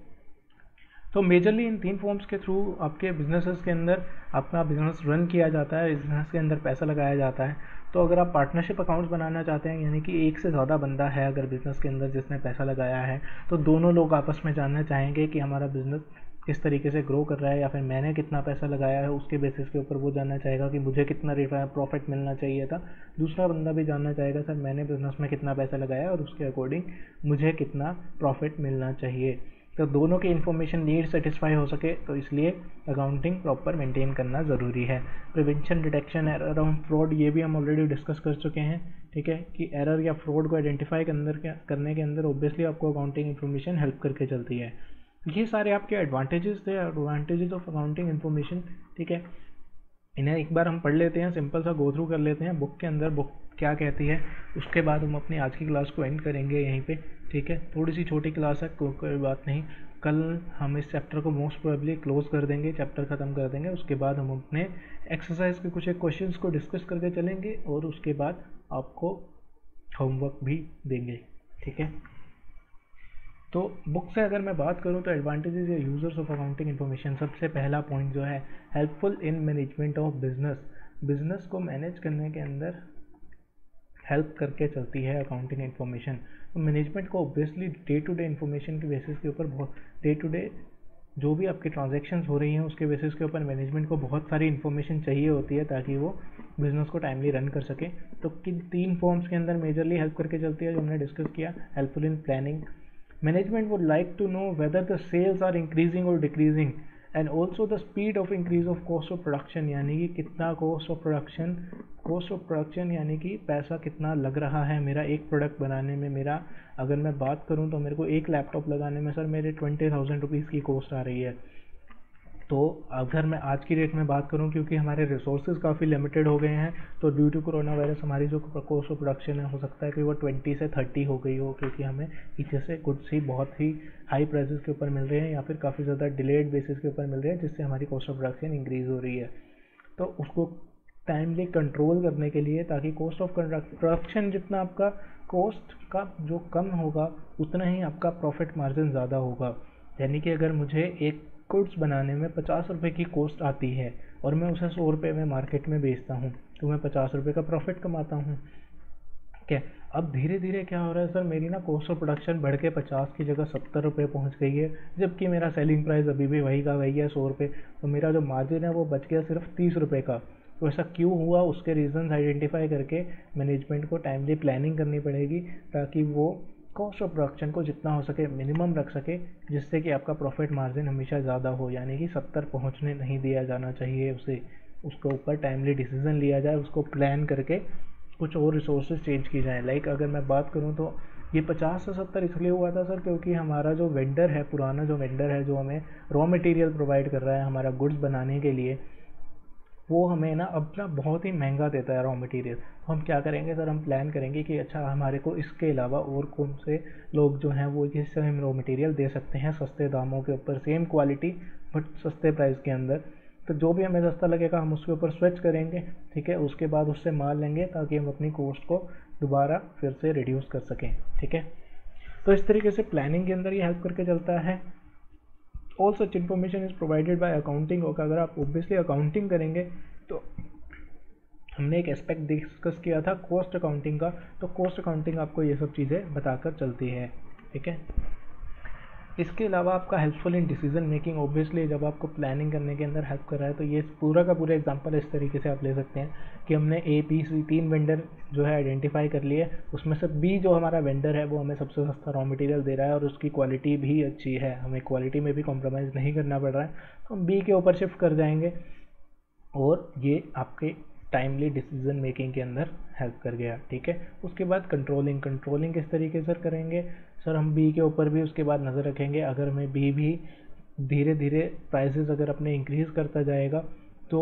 तो मेजरली इन 3 फॉर्म्स के थ्रू आपके बिजनेसेस के अंदर अपना बिजनेस रन किया जाता है, बिजनेस के अंदर पैसा लगाया जाता है। तो अगर आप पार्टनरशिप अकाउंट्स बनाना चाहते हैं, यानी कि एक से ज़्यादा बंदा है अगर बिज़नेस के अंदर जिसने पैसा लगाया है, तो दोनों लोग आपस में जानना चाहेंगे कि हमारा बिज़नेस किस तरीके से ग्रो कर रहा है, या फिर मैंने कितना पैसा लगाया है उसके बेसिस के ऊपर वो जानना चाहेगा कि मुझे कितना प्रॉफिट मिलना चाहिए था। दूसरा बंदा भी जानना चाहेगा सर मैंने बिज़नेस में कितना पैसा लगाया और उसके अकॉर्डिंग मुझे कितना प्रॉफिट मिलना चाहिए। तो दोनों की इन्फॉर्मेशन नीड सेटिस्फाई हो सके, तो इसलिए अकाउंटिंग प्रॉपर मेंटेन करना ज़रूरी है। Prevention, detection, error around fraud, ये भी हम ऑलरेडी डिस्कस कर चुके हैं, ठीक है, कि एरर या फ्रॉड को आइडेंटिफाई करने के अंदर ऑब्वियसली आपको अकाउंटिंग इन्फॉर्मेशन हेल्प करके चलती है। ये सारे आपके एडवांटेजेस थे, एडवांटेजेस ऑफ अकाउंटिंग इन्फॉर्मेशन, ठीक है। इन्हें एक बार हम पढ़ लेते हैं, सिंपल सा गो थ्रू कर लेते हैं बुक के अंदर, बुक क्या कहती है, उसके बाद हम अपनी आज की क्लास को एंड करेंगे यहीं पे, ठीक है। थोड़ी सी छोटी क्लास है, कोई बात नहीं। कल हम इस चैप्टर को मोस्ट प्रोबेबली क्लोज कर देंगे, चैप्टर ख़त्म कर देंगे। उसके बाद हम अपने एक्सरसाइज के कुछ एक क्वेश्चंस को डिस्कस करके चलेंगे और उसके बाद आपको होमवर्क भी देंगे, ठीक है। तो बुक से अगर मैं बात करूं तो एडवांटेजेस या यूजर्स ऑफ अकाउंटिंग इन्फॉर्मेशन, सबसे पहला पॉइंट जो है helpful in management of business, business को मैनेज करने के अंदर हेल्प करके चलती है अकाउंटिंग इन्फॉर्मेशन। तो मैनेजमेंट को obviously day to day information के बेसिस के ऊपर बहुत डे टू डे जो भी आपकी ट्रांजैक्शंस हो रही हैं उसके बेसिस के ऊपर मैनेजमेंट को बहुत सारी इन्फॉर्मेशन चाहिए होती है ताकि वो बिजनेस को टाइमली रन कर सके। तो किन 3 फॉर्म्स के अंदर मेजरली हेल्प करके चलती है जो हमने डिस्कस किया। Helpful in planning, management would like to know whether the sales are increasing और decreasing and also the speed of increase of cost of production, यानी कि कितना कॉस्ट ऑफ प्रोडक्शन यानी कि पैसा कितना लग रहा है मेरा एक प्रोडक्ट बनाने में। मेरा अगर मैं बात करूं तो मेरे को एक लैपटॉप लगाने में सर मेरे 20,000 रुपीज़ की कॉस्ट आ रही है। तो अगर मैं आज की डेट में बात करूं, क्योंकि हमारे रिसोर्सेज काफ़ी लिमिटेड हो गए हैं, तो ड्यू टू कोरोना वायरस हमारी जो कॉस्ट ऑफ प्रोडक्शन है हो सकता है कि वो 20 से 30 हो गई हो, क्योंकि हमें पीछे से गुड्स ही बहुत ही हाई प्राइसेस के ऊपर मिल रहे हैं या फिर काफ़ी ज़्यादा डिलेड बेसिस के ऊपर मिल रहे हैं, जिससे हमारी कॉस्ट ऑफ प्रोडक्शन इंक्रीज़ हो रही है। तो उसको टाइमली कंट्रोल करने के लिए, ताकि कॉस्ट ऑफ प्रोडक्शन जितना आपका कॉस्ट का जो कम होगा उतना ही आपका प्रॉफिट मार्जिन ज़्यादा होगा। यानी कि अगर मुझे एक गुड्स बनाने में 50 रुपये की कॉस्ट आती है और मैं उसे 100 रुपये में मार्केट में बेचता हूँ तो मैं 50 रुपये का प्रॉफिट कमाता हूँ, ठीक है। अब धीरे धीरे क्या हो रहा है सर, मेरी ना कॉस्ट ऑफ प्रोडक्शन बढ़ के 50 की जगह 70 रुपये पहुँच गई है, जबकि मेरा सेलिंग प्राइस अभी भी वही का वही है 100 रुपये। तो मेरा जो मार्जिन है वो बच गया सिर्फ 30 रुपये का। तो ऐसा क्यों हुआ, उसके रीजंस आइडेंटिफाई करके मैनेजमेंट को टाइमली प्लानिंग करनी पड़ेगी ताकि वो कॉस्ट ऑफ प्रोडक्शन को जितना हो सके मिनिमम रख सके, जिससे कि आपका प्रॉफिट मार्जिन हमेशा ज़्यादा हो। यानी कि 70 पहुँचने नहीं दिया जाना चाहिए उसे, उसके ऊपर टाइमली डिसीजन लिया जाए, उसको प्लान करके कुछ और रिसोर्सेज चेंज की जाए। लाइक अगर मैं बात करूँ तो ये 50 से 70 इसलिए हुआ था सर क्योंकि हमारा जो वेंडर है, पुराना जो वेंडर है जो हमें रॉ मटेरियल प्रोवाइड कर रहा है हमारा गुड्स बनाने के लिए, वो हमें ना अपना बहुत ही महंगा देता है रॉ मटेरियल। तो हम क्या करेंगे सर, हम प्लान करेंगे कि अच्छा हमारे को इसके अलावा और कौन से लोग जो हैं वो जिससे हम रॉ मटेरियल दे सकते हैं सस्ते दामों के ऊपर, सेम क्वालिटी बट सस्ते प्राइस के अंदर। तो जो भी हमें सस्ता लगेगा हम उसके ऊपर स्विच करेंगे, ठीक है। उसके बाद उससे माल लेंगे ताकि हम अपनी कॉस्ट को दोबारा फिर से रिड्यूस कर सकें, ठीक है। तो इस तरीके से प्लानिंग के अंदर ये हेल्प करके चलता है। All such information is provided by accounting. और अगर आप ऑब्वियसली अकाउंटिंग करेंगे तो हमने एक एस्पेक्ट डिस्कस किया था कॉस्ट अकाउंटिंग का, तो कॉस्ट अकाउंटिंग आपको ये सब चीज़ें बताकर चलती है, ठीक है। इसके अलावा आपका helpful in decision making, obviously जब आपको प्लानिंग करने के अंदर हेल्प कर रहा है तो ये पूरा का पूरा एग्जांपल इस तरीके से आप ले सकते हैं कि हमने ए बी सी 3 वेंडर जो है आइडेंटिफाई कर लिए, उसमें से बी जो हमारा वेंडर है वो हमें सबसे सस्ता रॉ मटेरियल दे रहा है और उसकी क्वालिटी भी अच्छी है, हमें क्वालिटी में भी कॉम्प्रोमाइज़ नहीं करना पड़ रहा है, तो हम बी के ऊपर शिफ्ट कर जाएंगे और ये आपके टाइमली डिसीजन मेकिंग के अंदर हेल्प कर गया, ठीक है। उसके बाद कंट्रोलिंग किस तरीके से करेंगे सर, हम बी के ऊपर भी उसके बाद नज़र रखेंगे। अगर हमें बी भी धीरे धीरे प्राइसेस अगर अपने इंक्रीज़ करता जाएगा तो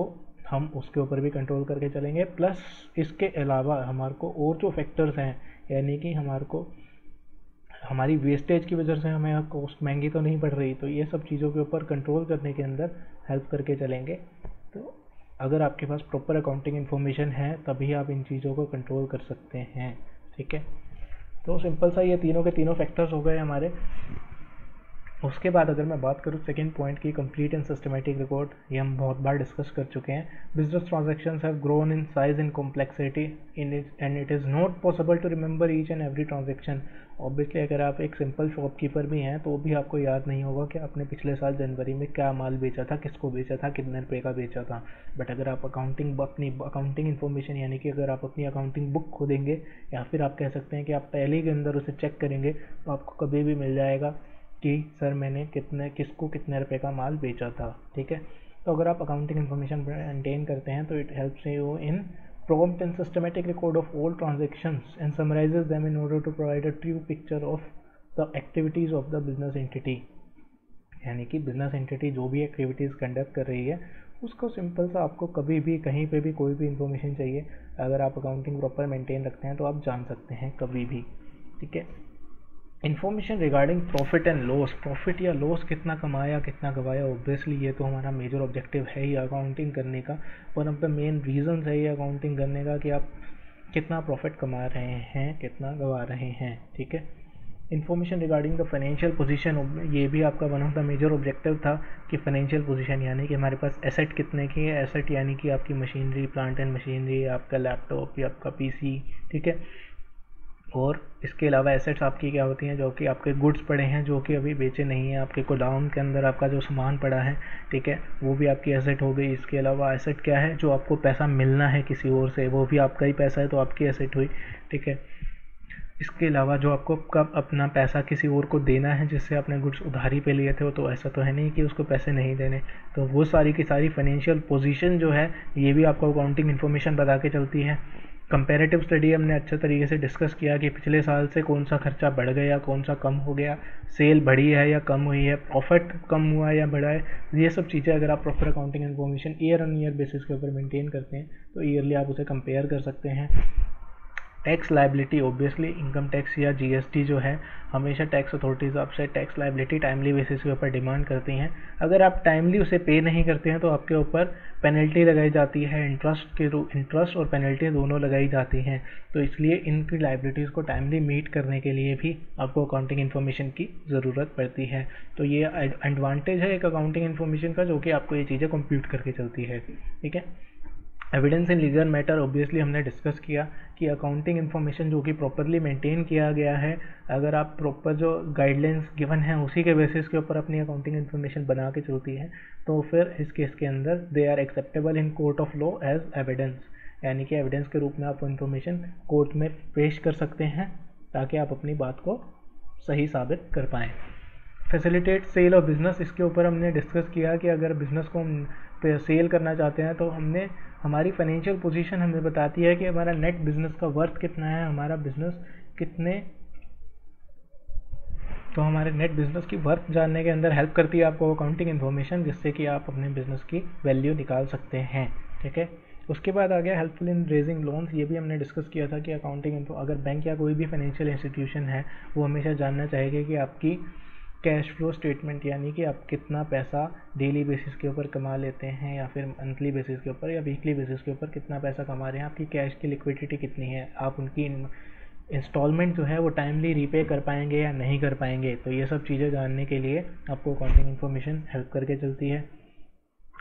हम उसके ऊपर भी कंट्रोल करके चलेंगे। प्लस इसके अलावा हमारे को और जो फैक्टर्स हैं, यानी कि हमारे को हमारी वेस्टेज की वजह से हमें कॉस्ट महंगी तो नहीं पड़ रही। तो ये सब चीज़ों के ऊपर कंट्रोल करने के अंदर हेल्प करके चलेंगे। तो अगर आपके पास प्रॉपर अकाउंटिंग इन्फॉर्मेशन है तभी आप इन चीज़ों को कंट्रोल कर सकते हैं। ठीक है, तो सिंपल सा ये तीनों के तीनों फैक्टर्स हो गए हमारे। उसके बाद अगर मैं बात करूँ सेकंड पॉइंट की, कंप्लीट एंड सिस्टमेटिक रिकॉर्ड, ये हम बहुत बार डिस्कस कर चुके हैं। Business transactions have grown in size and complexity in it and it is not possible to remember each and every transaction. Obviously अगर आप एक सिंपल शॉपकीपर भी हैं तो भी आपको याद नहीं होगा कि आपने पिछले साल जनवरी में क्या माल बेचा था, किसको बेचा था, कितने रुपये का बेचा था। बट अगर आप अपनी अकाउंटिंग इन्फॉर्मेशन यानी कि अगर आप अपनी अकाउंटिंग बुक खोलेंगे या फिर आप कह सकते हैं कि आप टैली के अंदर उसे चेक करेंगे तो आपको कभी भी मिल जाएगा कि सर मैंने किसको कितने रुपए का माल बेचा था। ठीक है, तो अगर आप अकाउंटिंग इन्फॉर्मेशन मेंटेन करते हैं तो it helps you in prompt and systematic record of all transactions and summarizes them in order to provide a true picture of the activities of the business entity। यानी कि बिजनेस एंटिटी जो भी एक्टिविटीज़ कंडक्ट कर रही है उसको सिंपल सा आपको कभी भी कहीं पे भी कोई भी इन्फॉर्मेशन चाहिए, अगर आप अकाउंटिंग प्रॉपर मेंटेन रखते हैं तो आप जान सकते हैं कभी भी। ठीक है, information regarding profit and loss, profit या लॉस कितना कमाया कितना गवाया, ऑब्वियसली ये तो हमारा मेजर ऑब्जेक्टिव है ही अकाउंटिंग करने का। One of the main reason है ये अकाउंटिंग करने का कि आप कितना प्रॉफिट कमा रहे हैं कितना गवा रहे हैं। ठीक है, information regarding the financial position, ये भी आपका one of the major objective था कि फाइनेंशियल पोजीशन यानी कि हमारे पास एसेट कितने की है। एसेट यानी कि आपकी मशीनरी, प्लांट एंड मशीनरी, आपका लैपटॉप या आपका पीसी। ठीक है, और इसके अलावा एसेट्स आपकी क्या होती हैं, जो कि आपके गुड्स पड़े हैं जो कि अभी बेचे नहीं हैं, आपके गोडाउन के अंदर आपका जो सामान पड़ा है। ठीक है, वो भी आपकी एसेट हो गई। इसके अलावा एसेट क्या है, जो आपको पैसा मिलना है किसी और से, वो भी आपका ही पैसा है तो आपकी एसेट हुई। ठीक है, इसके अलावा जो आपको कब अपना पैसा किसी और को देना है जिससे आपने गुड्स उधारी पे लिए थे, तो ऐसा तो है नहीं कि उसको पैसे नहीं देने। तो वो सारी की सारी फाइनेंशियल पोजीशन जो है ये भी आपको अकाउंटिंग इन्फॉर्मेशन बता के चलती है। कंपैरेटिव स्टडी हमने अच्छे तरीके से डिस्कस किया कि पिछले साल से कौन सा खर्चा बढ़ गया कौन सा कम हो गया, सेल बढ़ी है या कम हुई है, प्रॉफिट कम हुआ है या बढ़ा है। ये सब चीज़ें अगर आप proper accounting information year on year basis के ऊपर मेंटेन करते हैं तो ईयरली आप उसे कंपेयर कर सकते हैं। Tax liability, obviously income tax या जीएसटी जो है हमेशा टैक्स अथॉरिटीज़ आपसे टैक्स लाइबिलिटी टाइमली बेसिस के ऊपर डिमांड करती हैं। अगर आप टाइमली उसे पे नहीं करते हैं तो आपके ऊपर पेनल्टी लगाई जाती है, इंटरेस्ट और पेनल्टी दोनों लगाई जाती हैं। तो इसलिए इनकी लाइबिलिटीज़ को टाइमली मीट करने के लिए भी आपको अकाउंटिंग इन्फॉर्मेशन की ज़रूरत पड़ती है। तो ये एडवांटेज है एक अकाउंटिंग इन्फॉर्मेशन का, जो कि आपको ये चीज़ें कंप्यूट करके चलती है। ठीक है, evidence in legal matter, obviously हमने डिस्कस किया कि अकाउंटिंग इन्फॉर्मेशन जो कि प्रॉपरली मेंटेन किया गया है, अगर आप प्रॉपर जो गाइडलाइंस गिवन है उसी के बेसिस के ऊपर अपनी अकाउंटिंग इन्फॉर्मेशन बना के चलती है तो फिर इस केस के अंदर they are acceptable in court of law as evidence. यानी कि एविडेंस के रूप में आप इन्फॉर्मेशन कोर्ट में पेश कर सकते हैं ताकि आप अपनी बात को सही साबित कर पाएँ। फैसिलिटेट सेल ऑफ बिज़नेस, इसके ऊपर हमने डिस्कस किया कि अगर बिज़नेस को हम सेल करना चाहते हैं तो हमारी फाइनेंशियल पोजीशन हमें बताती है कि हमारा नेट बिज़नेस का वर्थ कितना है, हमारा बिज़नेस कितने, तो हमारे नेट बिज़नेस की वर्थ जानने के अंदर हेल्प करती है आपको अकाउंटिंग इन्फॉर्मेशन, जिससे कि आप अपने बिज़नेस की वैल्यू निकाल सकते हैं। ठीक है, उसके बाद आ गया हेल्पफुल इन रेजिंग लोन्स। ये भी हमने डिस्कस किया था कि अकाउंटिंग इन्फो अगर बैंक या कोई भी फाइनेंशियल इंस्टीट्यूशन है वो हमेशा जानना चाहेगी कि आपकी कैश फ्लो स्टेटमेंट यानी कि आप कितना पैसा डेली बेसिस के ऊपर कमा लेते हैं या फिर मंथली बेसिस के ऊपर या वीकली बेसिस के ऊपर कितना पैसा कमा रहे हैं, आपकी कैश की लिक्विडिटी कितनी है, आप उनकी इंस्टॉलमेंट जो है वो टाइमली रीपे कर पाएंगे या नहीं कर पाएंगे। तो ये सब चीज़ें जानने के लिए आपको अकाउंटिंग इन्फॉर्मेशन हेल्प करके चलती है।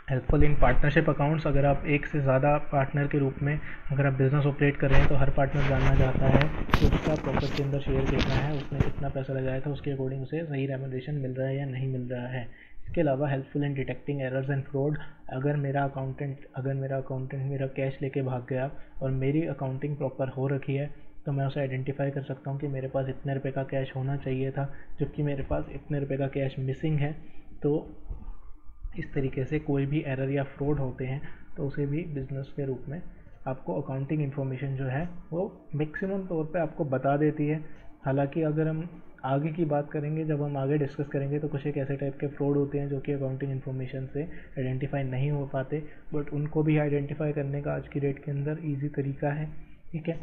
हेल्पफुल इन पार्टनरशिप अकाउंट्स, अगर आप एक से ज़्यादा पार्टनर के रूप में अगर आप बिज़नेस ऑपरेट कर रहे हैं तो हर पार्टनर जानना चाहता है कि उसका प्रॉफिट के अंदर शेयर कितना है, उसने कितना पैसा लगाया था, उसके अकॉर्डिंग उसे सही रेमुनरेशन मिल रहा है या नहीं मिल रहा है। इसके अलावा helpful in detecting errors and fraud, अगर मेरा अकाउंटेंट मेरा कैश लेके भाग गया और मेरी अकाउंटिंग प्रॉपर हो रखी है तो मैं उसे आइडेंटिफाई कर सकता हूँ कि मेरे पास इतने रुपये का कैश होना चाहिए था जबकि मेरे पास इतने रुपये का कैश मिसिंग है। तो इस तरीके से कोई भी एरर या फ्रॉड होते हैं तो उसे भी बिज़नेस के रूप में आपको अकाउंटिंग इन्फॉर्मेशन जो है वो मैक्सिमम तौर पे आपको बता देती है। हालांकि अगर हम आगे की बात करेंगे, जब हम आगे डिस्कस करेंगे तो कुछ एक ऐसे टाइप के फ्रॉड होते हैं जो कि अकाउंटिंग इन्फॉर्मेशन से आइडेंटिफाई नहीं हो पाते, बट उनको भी आइडेंटिफाई करने का आज की डेट के अंदर ईजी तरीका है। ठीक है,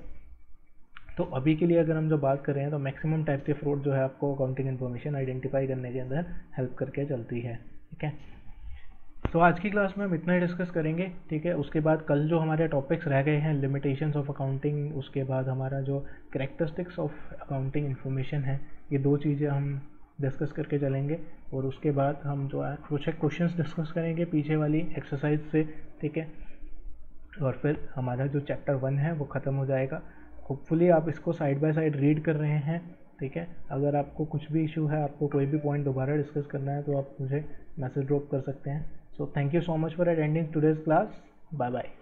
तो अभी के लिए अगर हम जो बात कर रहे हैं तो मैक्सिमम टाइप के फ्रॉड जो है आपको अकाउंटिंग इन्फॉर्मेशन आइडेंटिफाई करने के अंदर हेल्प करके चलती है। ठीक है, तो आज की क्लास में हम इतना ही डिस्कस करेंगे। ठीक है, उसके बाद कल जो हमारे टॉपिक्स रह गए हैं, लिमिटेशंस ऑफ अकाउंटिंग, उसके बाद हमारा जो कैरेक्टरिस्टिक्स ऑफ अकाउंटिंग इन्फॉर्मेशन है, ये दो चीज़ें हम डिस्कस करके चलेंगे। और उसके बाद हम जो है कुछ क्वेश्चंस डिस्कस करेंगे पीछे वाली एक्सरसाइज से। ठीक है, और फिर हमारा जो चैप्टर 1 है वो ख़त्म हो जाएगा। होपफुली आप इसको साइड बाय साइड रीड कर रहे हैं। ठीक है, अगर आपको कुछ भी इशू है, आपको कोई भी पॉइंट दोबारा डिस्कस करना है, तो आप मुझे मैसेज ड्रॉप कर सकते हैं। So thank you so much for attending today's class. Bye bye.